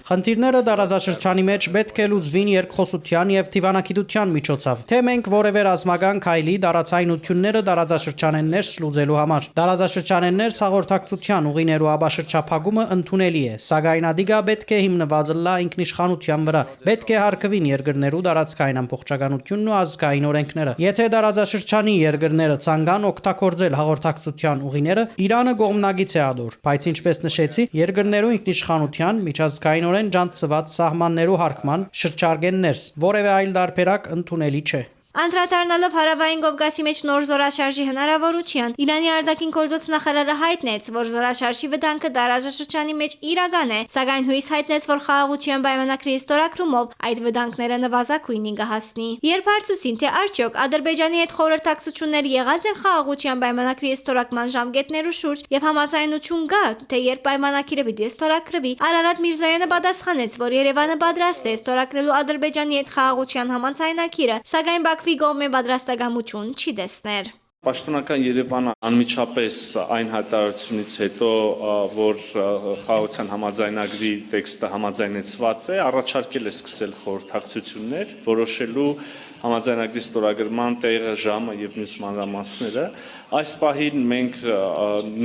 Խնդիրները դարաձաշրջանի մեջ պետք է լուծվին երկխոսության եւ դիվանագիտության միջոցով, թե մենք որևէ ռազմական քայլի դարաձայնությունները դարաձաշրջանեն ներս լուծելու համար։ Դարաձաշրջանեն ներս հաղորդակցության ուղիներու աբաշրջափակումը ընդունելի է, սակայն ադիգա պետք է հիմնված լա ինքնիշխանության վրա։ Պետք է հարգվին երկրներու դարածքային ամբողջականությունն ու ազգային օրենքները։ Եթե դարաձաշրջանի երկրները ցանկան օգտագործել հաղորդակցության ուղիները, Իրանը կողմնագից է ադոր, բայց ինչպես նշեցի, երկրներու ինքնիշխանության միջազգայինորեն ջանցված սահմաններու հարգման շրջարգեն ներս, որևէ այլ դարբերակ ընդունելի չէ։ Անդրադառնալով Հարավային Կովկասի մեջ նոր զորաշարժի հնարավորության, Իրանի արտաքին գործոց նախարարը հայտնեց, որ զորաշարժի վտանգը դարաձաշրջանի մեջ իրական է, սակայն հույս հայտնեց, որ խաղաղության պայմանագրի ստորագրումով այդ վտանգները նվազագույնի կհասնի։ Երբ հարցուցին, թե արդյոք Ադրբեջանի հետ խորհրդակցություններ եղած են խաղաղության պայմանագրի ստորագրման ժամկետներու շուրջ եւ համաձայնություն կա, թե երբ պայմանագիրը պիտի ստորագրվի, Արարատ Միրզոյանը պատասխանեց, որ Երևանը պատրաստ է ստորագրելու Ադրբեջանի հետ խաղաղության համաձայնագիրը, սակայն Բաքվի կողմի պատրաստակամություն չի տեսներ։ Պաշտոնական Երևանը անմիջապես այն հայտարարությունից հետո, որ խաղաղության համաձայնագրի տեքստը համաձայնեցված է, առաջարկել է սկսել խորհրդակցություններ, որոշելու համաձայնագրի ստորագրման տեղը, ժամը եւ մյուս մանրամասները։ Այս պահին մենք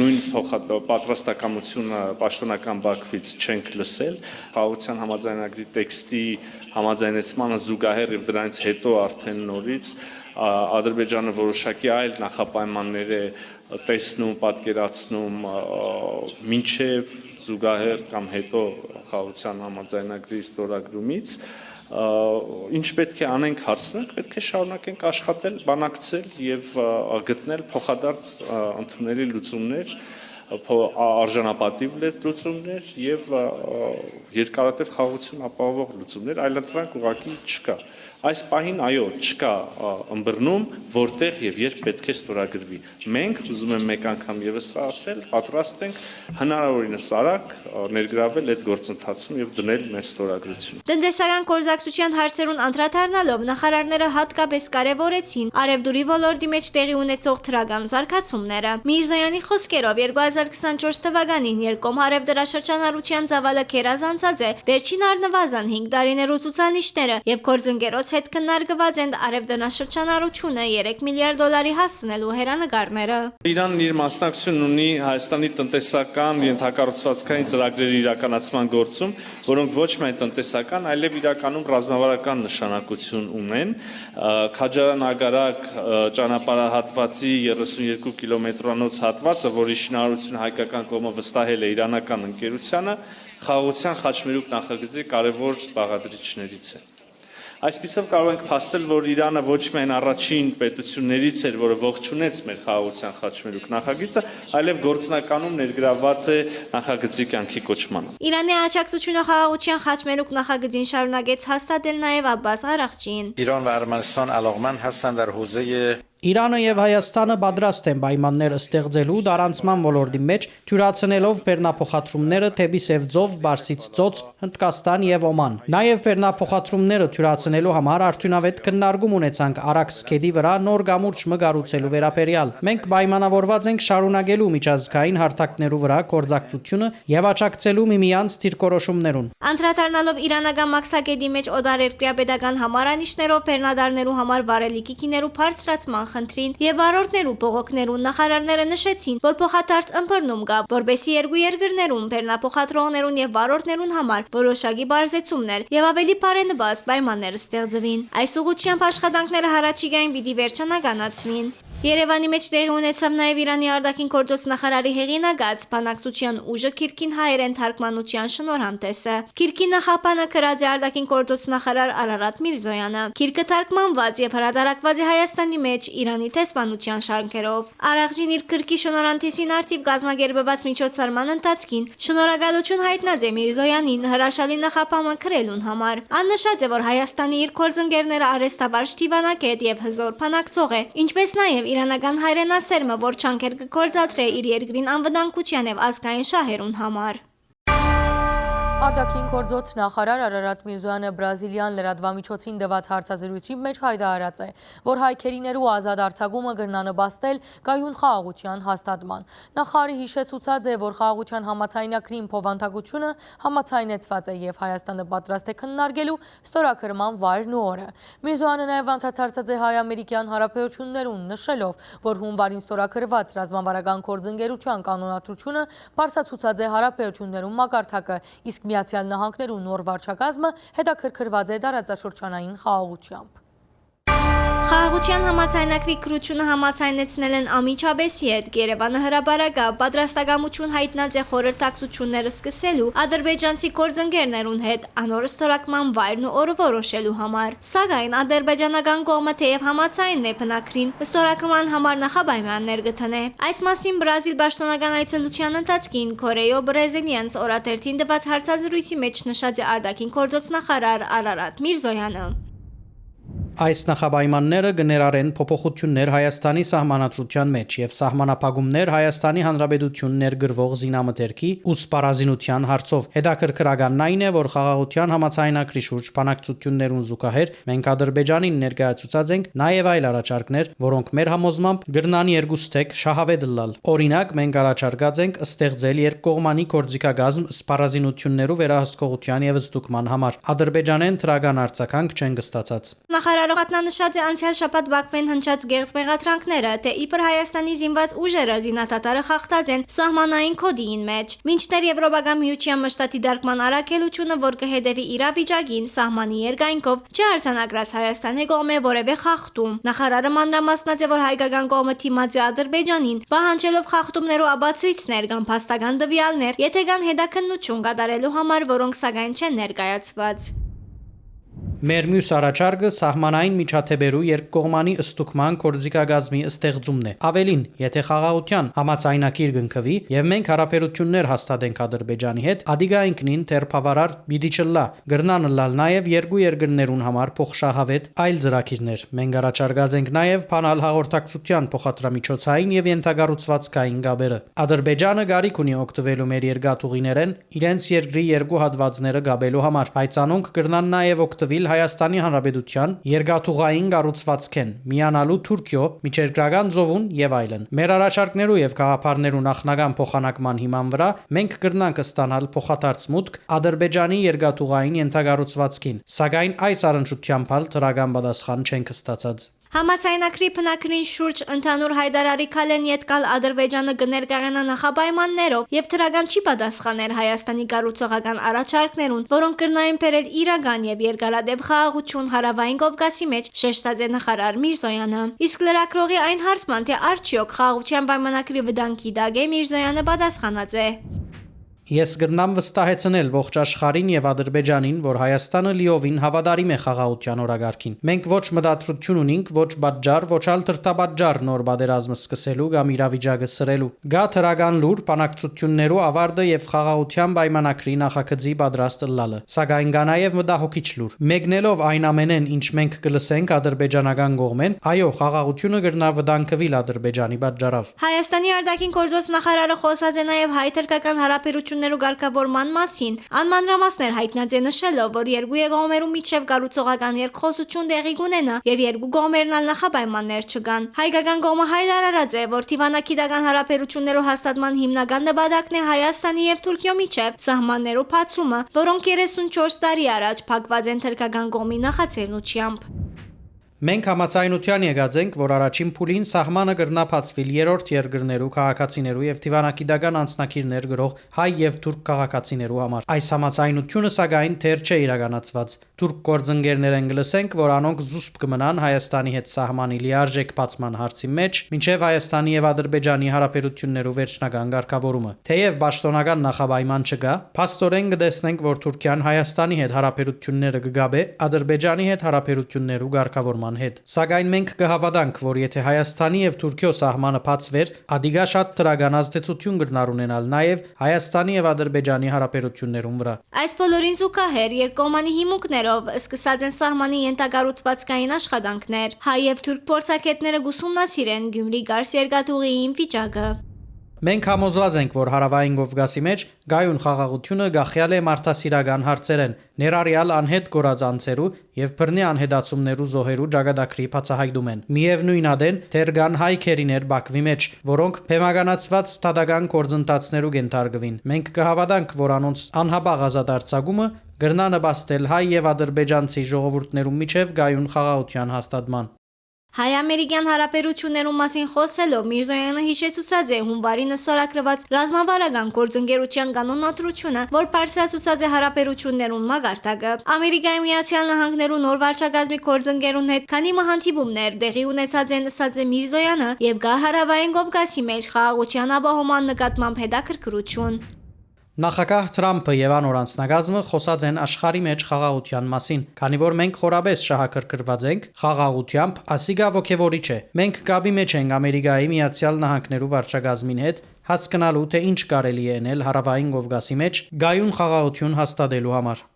նույն պատրաստակամությունը պաշտոնական Բաքվից չենք լսել։ Խաղաղության համաձայնագրի տեքստի համաձայնեցմանը զուգահեռ եւ դրանից հետո արդեն նորից Ադրբեջանը որոշակի այլ նախապայմաններ է տեսնում, պատկերացնում մինչև զուգահեռ կամ հետո խաղաղության համաձայնագրի ստորագրումից, ինչ պետք է անենք հարցնենք, պետք է շարունակենք աշխատել, բանակցել եւ գտնել փոխադարձ ընդունելի լուծումներ, արժանապատիվ լուծումներ եւ երկարատև խաղաղություն ապահովող լուծումներ, այլընտրանք ուղղակի չկա։ Այս պահին այո, չկա ըմբռնում, որտեղ եւ երբ պետք է ստորագրվի։ Մենք ուզում եմ մեկ անգամ եւս ասել, պատրաստ ենք հնարավորինս արագ ներգրավել այդ գործընթացում եւ դնել մեր ստորագրությունը։ Տնտեսական գործակցության հարցերուն անդրադառնալով նախարարները հատկապես կարևորեցին Արևդուրի ոլորտի մեջ տեղի ունեցող թրական զարգացումները։ Միրզոյանի խոսքերով 2024 թվականին երկկողմ արևդրաշրջանառության ծավալը քերազանցած է վերջին առնվազն 5 տարիներու ցուցանիշները եւ գործընկերոջ հետ քննարկված են արևդրաշրջանառությունը 3 միլիարդ դոլարի հասնելու հերանեկարները։ Իրանն իր մասնակցությունն ունի Հայաստանի տնտեսական ենթակառուցվածքային ծրագրերի իրականացման գործում, որոնք ոչ միայն տնտեսական, այլև իրականում ռազմավարական նշանակություն ունեն։ Քաջարան-Ագարակ ճանապարհահատվածի 32 կիլոմետրանոց հատվածը, որի շինարարությունը հայկական կողմը վստահել է իրանական ընկերությանը, խաղաղության խաչմերուկ նախագծի կարևոր բաղադրիչներից է։ Այսպիսով կարող ենք փաստել, որ Իրանը ոչ միայն առաջին պետություններից էր, որը ողջունեց մեր խաղաղության խաչմերուկ նախագիծը, այլև գործնականում ներգրավված է նախագծի կյանքի կոչմանը։ Իրանի աջակցությունը խաղաղության խաչմերուկ նախագծին շարունակեց հաստատել նաև Աբբաս Արաղչին։ ایران و ارمنستان علاقمند هستند در حوزه Իրանը եւ Հայաստանը պատրաստ են պայմաններ ստեղծելու դարանցման ոլորտի մեջ, թյուրացնելով բեռնափոխադրումները թեպի Սևձով, Բարսից ծոց, Հնդկաստան եւ Օման։ Նաեւ բեռնափոխադրումները թյուրացնելու համար արդյունավետ քննարկում ունեցանք Արաքս քեդի վրա նոր գամուրջ մգարուցելու վերաբերյալ։ Մենք պայմանավորված ենք շարունակելու միջազգային հարթակներու վրա գործակցությունը եւ աջակցելու միմյանց դիրքորոշումներուն։ Անդրադառնալով իրանական մաքսակեդի մեջ օդարերկրյա pedagogan համարանիշներով բեռնադարներու համար վարելիքի քիներու բարձրացման խնդրին եւ վարորդներու բողոքներու նախարարները նշեցին, որ փոխադարձ ըմբռնում կա, որբեսի երկու երկրներում բեռնափոխադրողներուն եւ վարորդներուն համար որոշակի բարձեցումներ եւ ավելի բարենպաստ պայմաններ ստեղծվին։ Այս ուղղությամբ աշխատանքները հառաջիկային պիտի վերջնականացվին։ Երևանի մեջ տեղի ունեցավ նաև Իրանի արտաքին գործոց նախարարի հեղինակած բանակցության ուժը Քիրքին հայերեն թարգմանության շնորհանդեսը։ Քիրքի նախապանը գրած է արտաքին գործոց նախարար Արարատ Միրզոյանը։ Քիրքը թարգմանված եւ հրատարակված է Հայաստանի մեջ Իրանի տեսփանության շարքերով։ Արաղջին իր քրքի շնորհանդեսին արդիվ գազագերբված միջոցառման ընթացքին շնորհակալություն հայտնած է Միրզոյանին հրաշալի նախապամը գրելուն համար։ Աննշած է, որ Հայաստանի իր գործընկերները արեստավարժ Թիվանակետ եւ հզոր փանակցող է, ինչպես նաեւ իրանական հայրենասերմը, որ չանքեր կգործադրե իր երկրին անվտանգության եւ ազգային շահերուն համար։ Արտաքին գործոց նախարար Արարատ Միրզոյանը բրազիլյան լրատվամիջոցին տված հարցազրույցի մեջ հայտարարած է, որ հայքերիներու ազատ արձակումը կրնա նպաստել կայուն խաղաղության հաստատման։ Նախարարը հիշեցուցած է, որ խաղաղության համաձայնագրին փոխանցությունը համաձայնեցված է եւ Հայաստանը պատրաստ է քննարկելու ստորագրման վայրն ու օրը։ Միրզոյանը նաեւ անդրադարձած է հայ-ամերիկյան հարաբերություններուն, նշելով, որ հունվարին ստորագրված ռազմավարական գործընկերության կանոնադրությունը բարձրացուցած է հարաբերություններուն մակարդակը, իսկ Միացյալ Նահանգներու նոր վարչակազմը հետաքրքրված է տարածաշրջանային խաղաղությամբ։ Խաղաղության համաձայնագրի քրությունը համաձայնեցնել են Ամիջաբեսի հետ։ Երևանը հրաբարակա պատրաստակամություն հայտնած է խորհրդակցությունները սկսելու ադրբեջանցի գործընկերներուն հետ անոր ստորագրման վայրն ու օրը որոշելու համար։ Սակայն ադրբեջանական կողմը թեև համաձայնն է բնակրին, ստորագրման համար նախապայմաններ գտնե։ Այս մասին Բրազիլ պաշտոնական այցելության ընթացքին Քորեյո Բրազիլիանս օրաթերթին տված հարցազրույցի մեջ նշած է արտաքին գործոց նախարար Արարատ Միրզոյանը։ Այս նախապայմանները կներառեն փոփոխություններ Հայաստանի սահմանադրության մեջ եւ սահմանափակումներ Հայաստանի Հանրապետություն ներգրվող զինամթերքի ու սպառազինության հարցով։ Հետաքրքրականն այն է, որ խաղաղության համաձայնագրի շուրջ բանակցություններուն զուգահեռ մենք Ադրբեջանին ներկայացուցած ենք նաեւ այլ առաջարկներ, որոնք մեր համոզմամբ կրնան երկուստեք շահավետ լալ։ Օրինակ, մենք առաջարկած ենք ստեղծել երկկողմանի գործիքագազմ սպառազինություններու վերահսկողության եւ ստուգման համար։ Ադրբեջանեն դրական արձագանք չեն կստացած։ Նախարարողատնանշած է անցյալ շաբաթ Բաքվեն հնչած գեղձ մեղադրանքները, թե իբր Հայաստանի զինված ուժերը զինադատարը խախտած են սահմանային կոդին մեջ։ Մինչդեռ Եվրոպական միության մշտատի դարկման առաքելությունը, որ կհետևի իրավիճակին սահմանի երկայնքով, չարսանագրած Հայաստանի կողմը որևէ խախտում։ Նախարարը մանրամասնած է, որ հայկական կողմը թիմած է Ադրբեջանին, պահանջելով խախտումներու ապացույցներ կամ փաստական տվյալներ, եթե կան հետաքննություն կատարելու համար, որոնք սակայն չեն ներկայացված։ Մեր մյուս առաջարկը սահմանային միջաթեբերու երկկողմանի ստուգման գործիքագազմի ստեղծումն է։ Ավելին, եթե խաղաղության համաձայնագիր կնքվի եւ մենք հարաբերություններ հաստատենք Ադրբեջանի հետ, ադիգա ինքնին թերփավարար պիտի չլա, գրնան լալ նաեւ երկու երկրներուն համար փոխշահավետ այլ ծրագիրներ։ Մենք առաջարկած ենք նաեւ բանալ հաղորդակցության փոխադրամիջոցային եւ ենթակառուցվածքային գաբերը։ Ադրբեջանը գարիք ունի օգտվելու մեր երկաթուղիներեն իրենց երկրի երկու հատվածները գաբելու համար, բայց անոնք կրնան նաեւ օգտվել Հայաստանի Հանրապետության երկաթուղային կառուցվածքեն, միանալու Թուրքիո, միջերկրական ծովուն եւ այլն։ Մեր առաջարկներու եւ գաղափարներու նախնական փոխանակման հիման վրա մենք կրնանք ստանալ փոխադարձ մուտք Ադրբեջանի երկաթուղային ենթակառուցվածքին, սակայն այս առնչությամբ դրական պատասխան չենք ստացած։ Համաձայնագրի բնակրին շուրջ ընդհանուր հայտարարի քալեն յետկալ Ադրբեջանը կներկայանա նախապայմաններով եւ թրական չի պատասխաներ Հայաստանի կառուցողական առաջարկներուն, որոնք կրնային բերել իրական եւ երկարատև խաղաղություն հարավային Կովկասի մեջ, շեշտած է նախարար Միրզոյանը։ Իսկ լրագրողի այն հարցման, թե արդյոք խաղաղության պայմանագրի վտանգի դակ է, Միրզոյանը պատասխանած է. Ես գրնամ վստահեցնել ողջ աշխարհին եւ Ադրբեջանին, որ Հայաստանը լիովին հավատարիմ է խաղաղության օրագարկին։ Մենք ոչ մտադրություն ունենք, ոչ պատճառ, ոչ ալ թրթաբաժար նոր պատերազմը սկսելու կամ իրավիճակը սրելու։ Գա թրական լուր, բանակցություններու ավարտը եւ խաղաղության պայմանագրի նախագծի պատրաստ ըլլալը։ Սակայն կա նաեւ մտահոգիչ լուր։ Մեկնելով այն ամենեն, ինչ մենք կլսենք ադրբեջանական կողմեն, այո, խաղաղությունը կգնա վտանգվի Ադրբեջանի պատճառով։ Հայաստանի արտաքին գործոց նախարարը խոսած է նաև հայ-թուրքական հարաբերություններու ղեկավարման մասին։ Անմանրամասներ հայտնած է նշելով, որ երկու կողմերու միջև կառուցողական երկխոսություն տեղի կունենա եւ երկու կողմերն ալ նախապայմաններ չկան։ Հայկական կողմը հայտարարած է, որ դիվանագիտական հարաբերություններու հաստատման հիմնական նպատակն է Հայաստանի եւ Թուրքիո միջև սահմաններու բացումը, որոնք 34 տարի առաջ փակված են թուրքական կողմի նախաձեռնությամբ։ Մենք համաձայնության եկած ենք, որ առաջին փուլին սահմանը կրնա բացվիլ երրորդ երկրներու քաղաքացիներու եւ դիվանագիտական անձնակիրներ գրող հայ եւ թուրք քաղաքացիներու համար։ Այս համաձայնությունը սակայն դեռ չէ իրականացված։ Թուրք գործընկերներեն գլսենք, որ անոնք զուսպ կմնան Հայաստանի հետ սահմանի լիարժեք բացման հարցի մեջ, մինչեւ Հայաստանի եւ Ադրբեջանի հարաբերություններու վերջնական ղեկավարումը։ Թեև պաշտոնական նախապայման չկա, փաստորեն կտեսնենք, որ Թուրքիան Հայաստանի հետ հարաբերությունները կգաբե Ադրբեջանի հետ հարաբերություններու ղեկավարման հետ։ Սակայն մենք կհավատանք, որ եթե Հայաստանի եւ Թուրքիո սահմանը բացվեր, ադիգա շատ դրական ազդեցություն կգնար ունենալ նաեւ Հայաստանի եւ Ադրբեջանի հարաբերություններուն վրա։ Այս բոլորին զուգահեռ երկկողմանի հիմունքներով սկսած են սահմանի ենթակառուցվածքային աշխատանքներ։ Հայ եւ թուրք փորձագետները գուսումնասիրեն Գյումրի Գարս երկաթուղիին վիճակը։ Մենք համոզված ենք, որ Հարավային Կովկասի մեջ գայուն խաղաղությունը գախյալ է մարդասիրական հարցերեն, ներառյալ անհետ գործած անձերու եւ բռնի անհետացումներու զոհերու ճակատագրի բացահայտում են։ Միևնույն ադեն դեռ կան հայ քերիներ Բաքվի մեջ, որոնք փեմականացված ստադական գործընթացներու կենթարկվին։ Մենք կհավատանք, որ անոնց անհապաղ ազատարձակումը կգնա նպաստել հայ եւ ադրբեջանցի ժողովուրդներու միջև գայուն խաղաղության հաստատման։ Հայ-ամերիկյան հարաբերություններու մասին խոսելով Միրզոյանը հիշեցուցած է հունվարի նստորագրված ռազմավարական գործընկերության կանոնադրությունը, որ բարձրացուցած է հարաբերություններուն մագարտակը։ Ամերիկայի Միացյալ Նահանգներու նոր վարչակազմի գործընկերուն հետ քանի մահանտիբումներ տեղի ունեցած են ըսած է Միրզոյանը եւ գա Հարավային Կովկասի մեջ խաղաղության ապահովման նկատմամբ հետաքրքրություն։ Նախագահ Թրամփը եւ անոր անձնակազմը խոսած են աշխարհի մեջ խաղաղության մասին, քանի որ մենք խորաբես շահագրգռված ենք խաղաղությամբ, ասիգա ոգևորիչ է։ Մենք կապի մեջ ենք Ամերիկայի Միացյալ Նահանգներու վարչակազմին հետ, հասկանալու թե ինչ կարելի է անել Հարավային Կովկասի մեջ գայուն խաղաղություն հաստատելու համար։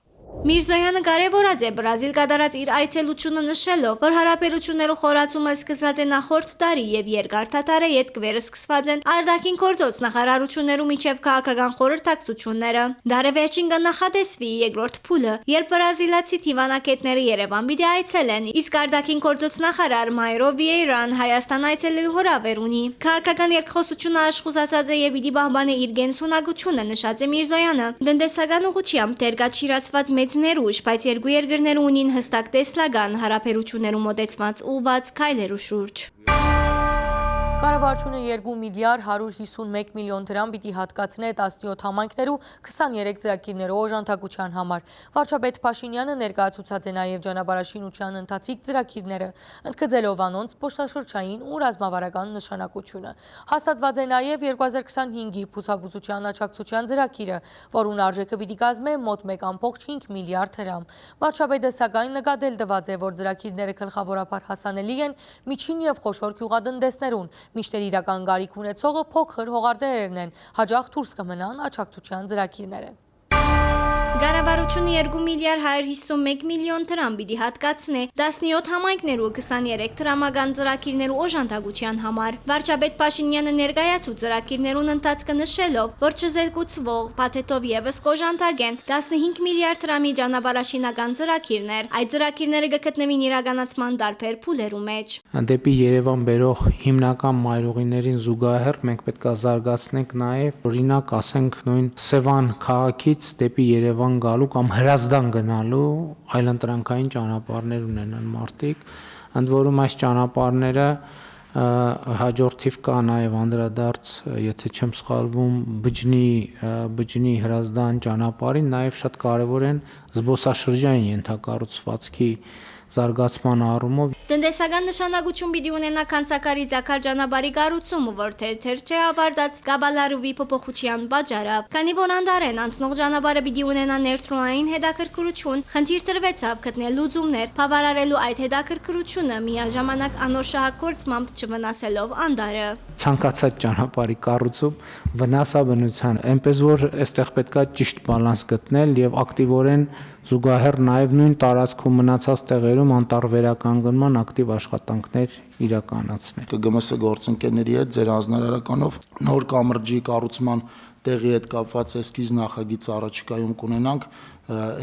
Միրզոյանը կարևորած է Բրազիլ կատարած իր այցելությունը նշելով, որ հարաբերություններու խորացումը սկսած է նախորդ տարի եւ երկարթաթար է ետկվերը սկսված են արտաքին գործոց նախարարություններու միջև քաղաքական խորհրդակցությունները։ Դարեվերջին կնախատեսվի երկրորդ փուլը, երբ բրազիլացի դիվանագետները Երևան պիտի այցելեն, իսկ արտաքին գործոց նախարար Մայրո Վիեյրան Հայաստան այցելելու հրավեր ունի։ Քաղաքական երկխոսությունը աշխուժացած է եւ պիտի պահպանի իր գենսունակությունը, նշած է Միրզոյանը։ Տնտեսական ուղղությամբ դերկաչիրացված մեծ ներուժ, բայց երկու երկրները ունին հստակ տեսլական հարաբերություններու մոտեցված ուղղված քայլերու շուրջ։ Կառավարությունը 2 միլիարդ 151 միլիոն դրամ պիտի հատկացնե 17 համայնքներու 23 ծրագիրներու օժանդակության համար։ Վարչապետ Փաշինյանը ներկայացուցած է նաև ճանապարհաշինության ընթացիկ ծրագիրները, ընդգծելով անոնց փոստաշրջային ու ռազմավարական նշանակությունը։ Հաստատված է նաև 2025-ի բուսաբուծության աջակցության ծրագիրը, որուն արժեքը պիտի կազմե մոտ 1.5 միլիարդ դրամ։ Վարչապետը սակայն նկատել տված է, որ ծրագիրները գլխավորապես հասանելի են միջին եւ խոշոր գյուղատնտեսներուն, միշտ իրական գարիք ունեցողը փոքր հողարտերերն են, հաջող դուրս կմնան աջակցության ծրագիրներ են։ Կառավարությունը 2 միլիարդ 151 միլիոն դրամ պիտի հատկացնե 17 համայնքներու 23 դրամական ծրագիրներու օժանդակության համար։ Վարչապետ Փաշինյանը ներկայացուց ծրագիրներուն ընթացքը նշելով, որ չզեկուցվող փաթեթով եւս կօժանդակեն 15 միլիարդ դրամի ճանապարհաշինական ծրագիրներ։ Այդ ծրագիրները կգտնվին իրականացման տարբեր փուլերու մեջ։ Դեպի Երևան բերող հիմնական մայրուղիներին զուգահեռ մենք պետք է զարգացնենք նաև, օրինակ, ասենք նույն Սևան քաղաքից դեպի Երևան գալու կամ Հրազդան գնալու այլընտրանքային ճանապարհներ ունենան մարդիկ, ընդ որում այս ճանապարհները հաջորդիվ կա նաև անդրադարձ, եթե չեմ սխալվում, Բջնի Հրազդան ճանապարհին նաև շատ կարևոր են զբոսաշրջային ենթակառուցվածքի զարգացման առումով։ Տնտեսական նշանակություն պիտի ունենա Քանցակարի Ձակար ճանապարհի կառուցումը, որ թեր չէ ավարտած Գաբալարուվի փոփոխության բաժարը։ Քանի որ անդարեն անցնող ճանապարհը պիտի ունենա ներդրումային հետաքրքրություն, խնդիր տրվեցավ գտնել լուծումներ, բավարարելու այդ հետաքրքրությունը միաժամանակ անոր շահագործմամբ չվնասելով անդարը։ Ցանկացած ճանապարհի կառուցում վնասաբնության, այնպես որ այստեղ պետքա ճիշտ բալանս գտնել եւ ակտիվորեն զուգահեռ նաև նույն տարածքում մնացած տեղերում անտարբերականգնման ակտիվ աշխատանքներ իրականացնել։ ԿԳՄՍ գործընկերների հետ ձեր հանձնարարականով նոր կամրջի կառուցման տեղի հետ կապված էսքիզ նախագիծ առաջիկայում կունենանք,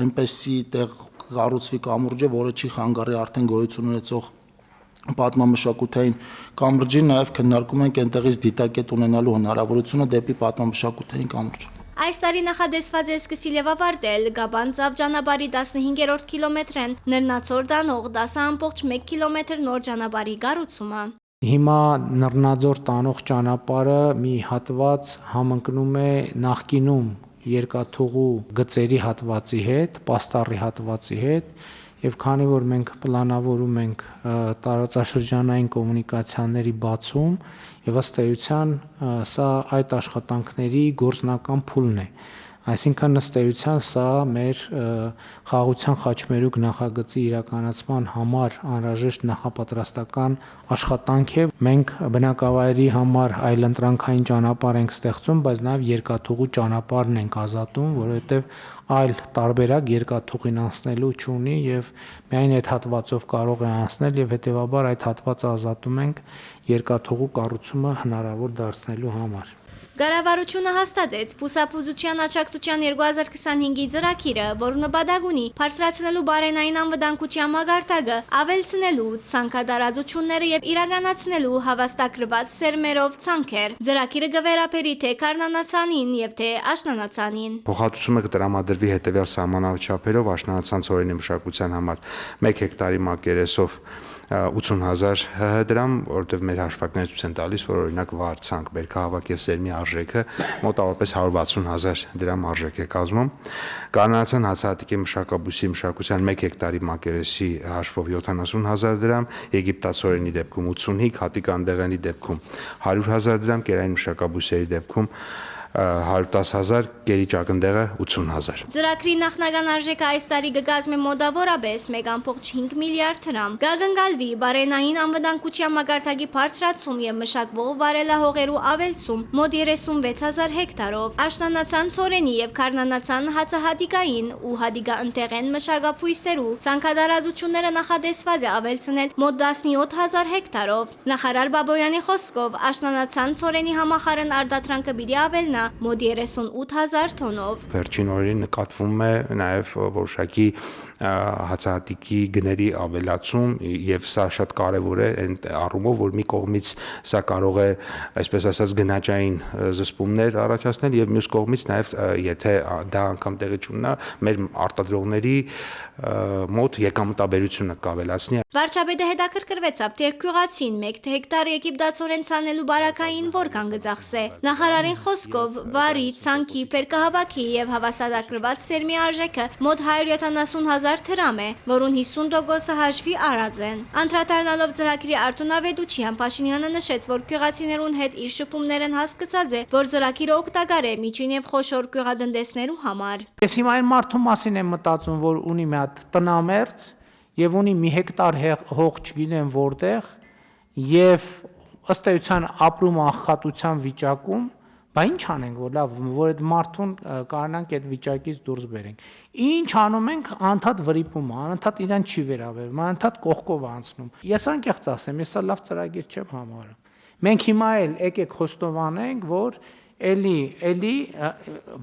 այնպեսի տեղ կառուցվի կամուրջը, որը չի խանգարի արդեն գոյություն ունեցող պատմամշակութային կամրջին, նաև քննարկում ենք այնտեղից դիտակետ ունենալու հնարավորությունը դեպի պատմամշակութային կամուրջ։ Այս տարի նախադեсված է սկսել եւ ավարտել Գաբան-Ծավ ճանապարհի 15-րդ կիլոմետրեն Նռնաձոր տանող 10.1 կիլոմետր նոր ճանապարհի կառուցումը։ Հիմա Նռնաձոր տանող ճանապարհը մի հատված համընկնում է նախկինում երկաթուղու գծերի հատվածի հետ, պաստառի հատվածի հետ, եւ քանի որ մենք պլանավորում ենք տարածաշրջանային կոմունիկացիաների բացում, եւ ըստ էության սա այդ աշխատանքների գործնական փուլն է։ Այսինքն ըստ էության սա մեր խաղաղության խաչմերուկ նախագծի իրականացման համար անհրաժեշտ նախապատրաստական աշխատանք է։ Մենք բնակավայրի համար այլընտրանքային ճանապարհ ենք ստեղծում, բայց նաև երկաթուղու ճանապարհն ենք ազատում, որովհետև այլ տարբերակ երկաթուղին անցնելու չունի եւ միայն այդ հատվածով կարող է անցնել եւ հետեւաբար այդ հատվածը ազատում ենք երկաթուղու կառուցումը հնարավոր դարձնելու համար։ Կառավարությունը հաստատեց Բուսապուզության աջակցության 2025-ի ծրագիրը, որը նպատակ ունի բարձրացնելու բարենային անվտանգության մակարդակը, ավելցնելու ցանքադարածությունները եւ իրականացնելու հավաստագրված սերմերով ցանքեր։ Ծրագիրը կվերապերի թե Կարնանացանին եւ թե Աշնանացանին։ Փոխհատուցումը կտրամադրվի հետեւյալ սահմանաչափերով աշնանացան ծորենի մշակության համար 1 հեկտարի մակերեսով 80,000 դրամ, որովհետև մեր հաշվարկները ցույց են տալիս, որ օրինակ վարձանք, բերքահավաք եւ սերմի արժեքը մոտավորապես 160,000 դրամ արժեք է կազմում։ Կանանացան հացահատիկի մշակաբույսի մշակության 1 հեկտարի մակերեսի հաշվով 70,000 դրամ, եգիպտացորենի դեպքում 85, հատիկանդեղենի դեպքում 100,000 դրամ, կերային մշակաբույսերի դեպքում 110,000, գերի ճակնդեղը 80,000։ Ծրագրի նախնական արժեքը այս տարի կկազմի մոտավորապես 1.5 միլիարդ դրամ։ Կգնգալվի բարենային անվտանգության մակարդակի բարձրացում եւ մշակվող վարելահողերու ավելցում մոտ 36,000 հեկտարով։ Աշնանացան ծորենի եւ Կարնանացան հացահատիկային ու հատիկաընտեղեն մշակաբույսերու ցանքադարածությունները նախադեсված է ավելցնել մոտ 17,000 հեկտարով։ Նախարար Բաբոյանի խոսքով Աշնանացան ծորենի համախառն արտադրանքը պիտի ավելնա մոտ 38,000 տոնով։ Վերջին օրերին նկատվում է նաև որոշակի հացահատիկի գների ավելացում եւ սա շատ կարեւոր է այն առումով, որ մի կողմից սա կարող է, այսպես ասած, գնաճային զսպումներ առաջացնել եւ մյուս կողմից նաև եթե դա անգամ տեղի չունենա, մեր արտադրողների մոտ եկամտաբերությունը կավելացնի։ Վարչապետը հետաքրքրվեցավ թե գյուղացին 1 հեկտար եգիպտացորեն ցանելու բարակային որքան կծախսե։ Նախարարին խոսքով վարի, ցանքի, բերքահավաքի եւ հավասարակրված սերմի արժեքը մոտ 170,000 դրամ է, որուն 50%-ը հաշվի առած են։ Անդրադառնալով ծրագրի արտոնավետության Փաշինյանը նշեց, որ գյուղացիներուն հետ իր շփումներն հասկացած է, որ ծրագիրը օգտակար է միջին եւ խոշոր գյուղատնտեսներու համար։ Ես հիմա այն մարդու մասին եմ մտածում, որ ունի մի հատ տնամերձ եւ ունի մի հեկտար հող չգիտեմ որտեղ եւ ըստ էության ապրում աղքատության վիճակում, բա ինչ անենք, որ լավ, որ այդ մարդուն կարողանանք այդ վիճակից դուրս բերենք։ Ինչ անում ենք, անդադ վրիպում, անդադ իրան չի վերաբերվում, անդադ կողքով անցնում։ Ես անկեղծ ասեմ, ես սա լավ ծրագիր չեմ համարում։ Մենք հիմա էլ եկեք խոստովանենք, որ էլի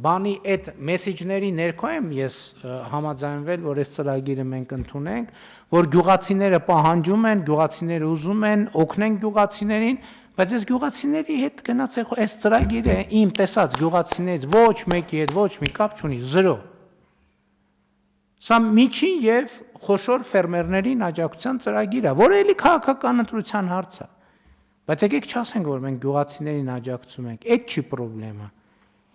բանի այդ մեսեջների ներքո եմ ես համաձայնվել, որ այս ծրագիրը մենք ընդունենք, որ գյուղացիները պահանջում են, գյուղացիները ուզում են, օգնենք գյուղացիներին, բայց այս գյուղացիների հետ գնաց այս ծրագիրը իմ տեսած գյուղացիներից ոչ մեկի հետ ոչ մի կապ չունի, 0։ Սա միջին եւ խոշոր ֆերմերներին աջակցության ծրագիր է, որը էլի քաղաքական ընտրության հարց է։ Բայց եկեք չասենք, որ մենք գյուղացիներին աջակցում ենք, այդ չի խնդրեմը։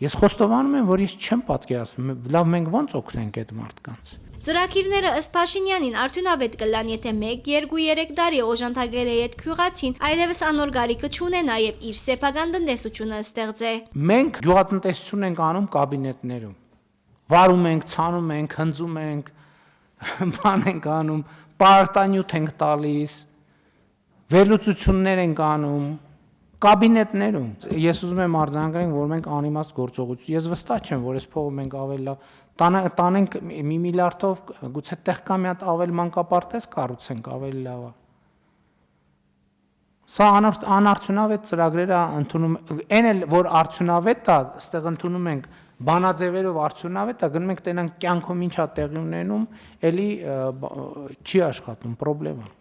Ես խոստովանում եմ, որ ես չեմ պատկերացնում, լավ մենք ո՞նց օգնենք այդ մարդկանց։ Ծրագիրները ըստ Փաշինյանին արդյունավետ կլան, եթե 1, 2, 3 տարի օժանդակել է այդ քյուղացին, այլևս անոր գարիկը չունենա եւ իր սեփական տնտեսությունը ստեղծե։ Մենք գյուղատնտեսություն ենք անում կաբինետներում։ Վարում ենք, ցանում ենք, հնձում ենք, բան ենք անում, պարտանյութ ենք տալիս, վերլուծություններ ենք անում կաբինետներում։ Ես ուզում եմ արձանագրել, որ մենք անիմաստ գործողություն։ Ես վստահ չեմ, որ այս փողը մենք ավելի լավ տանենք 1 միլիարդով, գուցե տեղ կա մի հատ ավելի մանկապարտեզ կառուցենք, ավելի լավ է։ Սա անարդյունավետ ծրագրերը ընդունում, այն էլ որ արդյունավետ է, այստեղ ընդունում ենք բանաձևերով արդյունավետ է, գնում ենք տենանք կյանքում ինչա տեղի ունենում, էլի չի աշխատում, խնդրեմ է։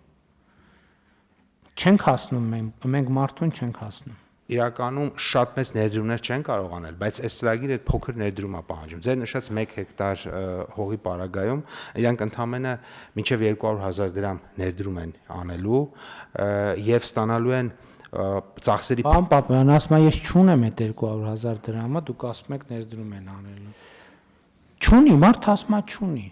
Չենք հասնում մենք մարդուն չենք հասնում։ Իրականում շատ մեծ ներդրումներ չեն կարող անել, բայց այս ծրագիրը փոքր ներդրում է պահանջում։ Ձեր նշած 1 հեկտար հողի պարագայում իրանք ընդամենը մինչև 200,000 դրամ ներդրում են անելու եւ ստանալու են ծախսերի։ Պարոն Պապյան, ասում եմ ես չունեմ այդ 200,000 դրամը, դուք ասում եք ներդրում են անելու։ Չունի, մարդ ասում է չունի։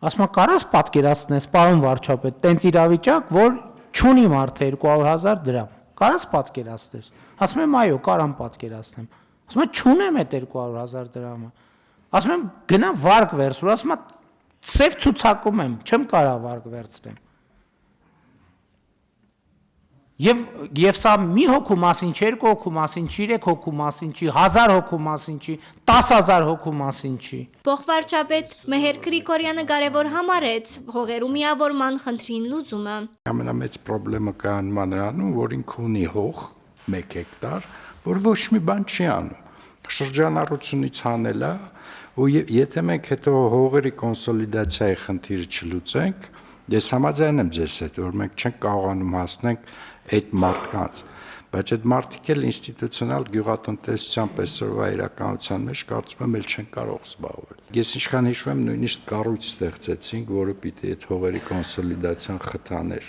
Ասում եմ կարաս պատկերացնես, պարոն վարչապետ, տենց իրավիճակ, որ չունի մարդը 200,000 դրամ։ Կարաս պատկերացնես։ Ասում եմ այո, կարամ պատկերացնեմ։ Ասում եմ չունեմ այդ 200,000 դրամը։ Ասում եմ գնա վարկ վերցրու, ասում եմ սև ցուցակում եմ, չեմ կարող վարկ վերցնեմ։ Եվ սա մի հոգու մասին, 2 հոգու մասին, 3 հոգու մասին չի, 1000 հոգու մասին չի, 10,000 հոգու մասին չի։ Փոխվարչապետ Մեհեր Գրիգորյանը կարևոր համարեց հողերու միավորման խնդրին լուծումը։ Ամենամեծ խնդրը կա նրանում, որ ինքը ունի հող 1 հեկտար, որ ոչ մի բան չի անում։ Շրջանառությունից հանել է, ու եթե մենք հետո հողերի կոնսոլիդացիայի խնդիրը չլուծենք, ես համաձայն եմ ձեզ հետ, որ մենք չենք կարողանում հասնենք այդ մարդկանց, բայց այդ մարդիկ էլ ինստիտուցիոնալ գյուղատնտեսության պես իրականության մեջ կարծում եմ էլ չեն կարող զբաղվել։ Ես ինչքան հիշում եմ, նույնիսկ կառույց ստեղծեցինք, որը պիտի այդ հողերի կոնսոլիդացիան խթաներ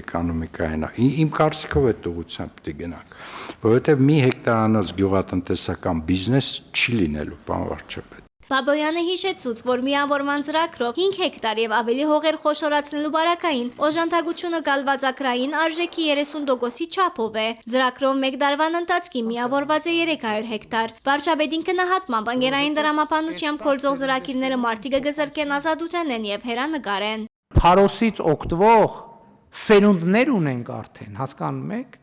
էկոնոմիկային։ Իմ կարծիքով այդ ուղղությամբ պիտի գնանք, որովհետև մի հեկտարանոց գյուղատնտեսական բիզնես չի լինելու, պարոն վարչապետ։ Բաբոյանը հիշեցուց, որ միավորման ծրագրով 5 հեկտար եւ ավելի հողեր խոշորացնելու բարակային օժանդակությունը գալվածակրային արժեքի 30%-ի չափով է։ Ծրագրով 1 տարվան ընթացքի միավորված է 300 հեկտար։ Վարչապետին գնահատմամբ անգերային դրամապանությամբ գործող ծրագիրները մարտիկը գզրկեն ազատութենեն եւ հերանեկարեն։ Փարոսից օգտվող սերունդներ ունենք արդեն, հասկանում եք,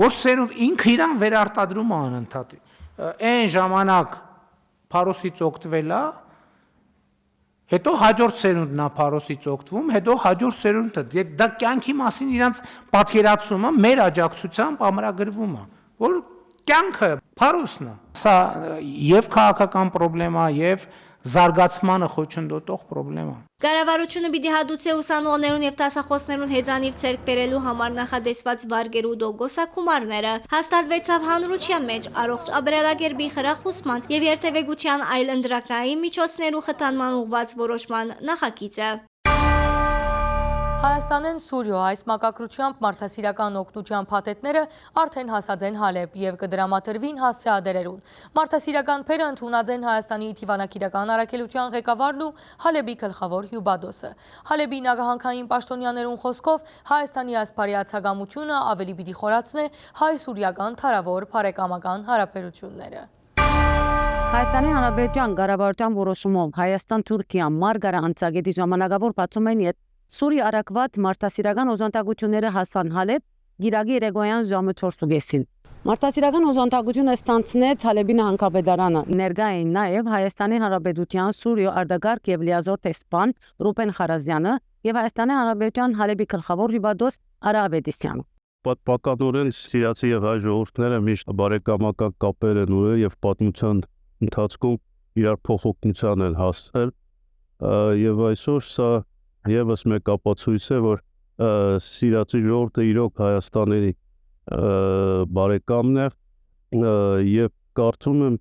որ սերունդ ինքը իրան վերարտադրում է անընդհատ։ Այն ժամանակ Փարոսից օգտվել է, հետո հաջորդ սերունդն է Փարոսից օգտվում, հետո հաջորդ սերունդը։ Դա կյանքի մասին իրանց պատկերացումը մեր աջակցությամբ ամրագրվում է, որ կյանքը Փարոսն է։ Սա եւ քաղաքական խնդրեմ է, եւ զարգացմանը խոչընդոտող խնդրեմ է։ Կառավարությունը պիտի հատուցե ուսանողներուն եւ դասախոսներուն հեծանիվ ցերկ բերելու համար նախադեсված վարգերու դոգոսակումարները։ Հաստատվեցավ հանրության մեջ առողջ ապրելակերպի խրախուսման եւ երթևեկության այլ ընդրակային միջոցներու խթանման ուղղված որոշման նախագիծը։ Հայաստանեն Սուրիո այս մակագրությամբ մարդասիրական օգնության փաթեթները արդեն հասած են Հալեբ եւ կդրամատրվին հասցեադերերուն։ Մարդասիրական փերը ընդունած են Հայաստանի Թիվանակիրական առաքելության ղեկավարն ու Հալեբի գլխավոր հյուբադոսը։ Հալեբի նագահանքային պաշտոնյաներուն խոսքով Հայաստանի ասպարի ացագամությունը ավելի պիտի խորացնե հայ-սուրիական թարավոր բարեկամական հարաբերությունները։ Հայաստանի Հանրապետության կառավարության որոշումով Հայաստան-Թուրքիա Մարգարա անցագետի ժամանակավոր բացում են Սուրի արակված մարդասիրական օժանդակությունները հասան Հալեբ գիրագի երեկոյան ժամը 4:30-ին։ Մարդասիրական օժանդակությունը ստանցնեց Հալեբի նահանգապետարանը։ Ներկա էին նաև Հայաստանի Հանրապետության Սուրիո արտագաղթ եւ լիազոր տեսփան Ռուբեն Խարազյանը եւ Հայաստանի Հանրապետության Հալեբի գլխավոր հյուբադոս Արա Ավետիսյանը։ Պատմականորեն սիրիացի եւ հայ ժողովուրդները միշտ բարեկամական կապեր են ունեցել եւ պատմության ընթացքում իրար փոխօգնության են հասցրել եւ այսօր սա Եվս մեկ ապացույց է, որ սիրիացի ժողովուրդը իրոք Հայաստանի բարեկամն է եւ կարծում եմ,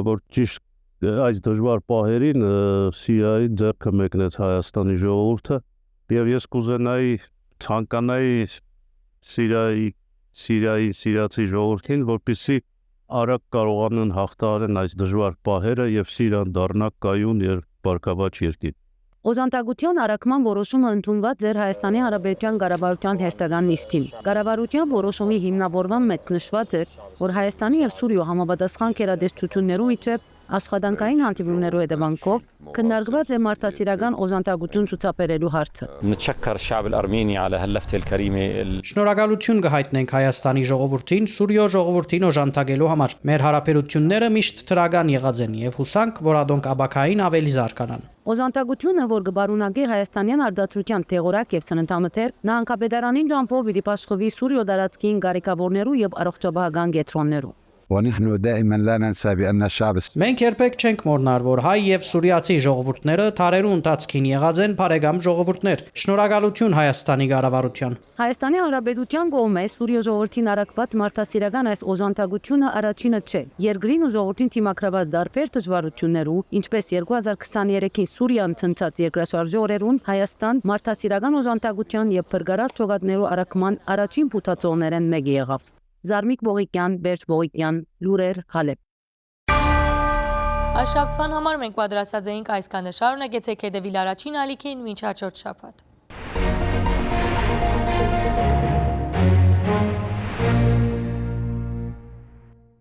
որ ճիշտ այս դժվար պահերին Սիրիայի ձեռքը մեկնեց Հայաստանի ժողովուրդը եւ ես կուզենայի ցանկանայի սիրիացի ժողովրդին, որպեսզի արագ կարողանան հաղթահարեն այս դժվար պահերը եւ Սիրիան դառնա կայուն եւ բարգավաճ երկիր։ Օժանդակության առաքման որոշումը ընդունված ձեր Հայաստանի Հանրապետության կառավարության հերթական նիստին։ Կառավարության որոշումի հիմնավորման մեջ նշված է, որ Հայաստանի եւ Սուրիո համապատասխան կերադեսչություններու միջև աշխատանքային հանդիպումներու հետևանքով քննարկված է մարդասիրական օժանդակություն ցուցաբերելու հարցը։ نتشكر الشعب الأرميني على هاللفتة الكريمة. Շնորհակալություն կհայտնենք Հայաստանի ժողովրդին Սուրիո ժողովրդին օժանդակելու համար։ Մեր հարաբերությունները միշտ թրագան եղած են եւ հուսանք, որ ադոնք աբակային ավելի զարգանան։ Օժանդակությունը, որ կբարունակի հայաստանյան արտադրության թեղորակ եւ սննդամթեր, նահանգապետարանին ջամփով պիտի պաշտպանվի Սուրիո տարածքին գարիկավորներու եւ առողջապահական կենտրոններու։ ونحن دائما لا ننسى بأن الشعب Մենք երբեք չենք մոռանալ, որ հայ եւ սուրիացի ժողովուրդները թարերու ընթացքին եղած են բարեկամ ժողովուրդներ։ Շնորհակալություն Հայաստանի կառավարության։ Հայաստանի Հանրապետության կողմից Սուրիո ժողովրդին արակված մարդասիրական այս օժանդակությունը առաջինը չէ։ Երկրին ու ժողովրդին թիմակրված դարբեր դժվարություններու, ինչպես 2023-ին Սուրիան ցնցած երկրաշարժի օրերուն Հայաստան մարդասիրական օժանդակության եւ փրկարար ճողատներու արակման առաջին փութացողներեն մեկը եղավ։ Զարմիկ Բողիկյան, Բերջ Բողիկյան, Լուրեր, Հալեբ։ Այս շաբթվան համար մենք պատրաստած էինք այսքանը։ Շարունակեցեք հետևել առաջին ալիքին մինչ հաջորդ շաբաթ։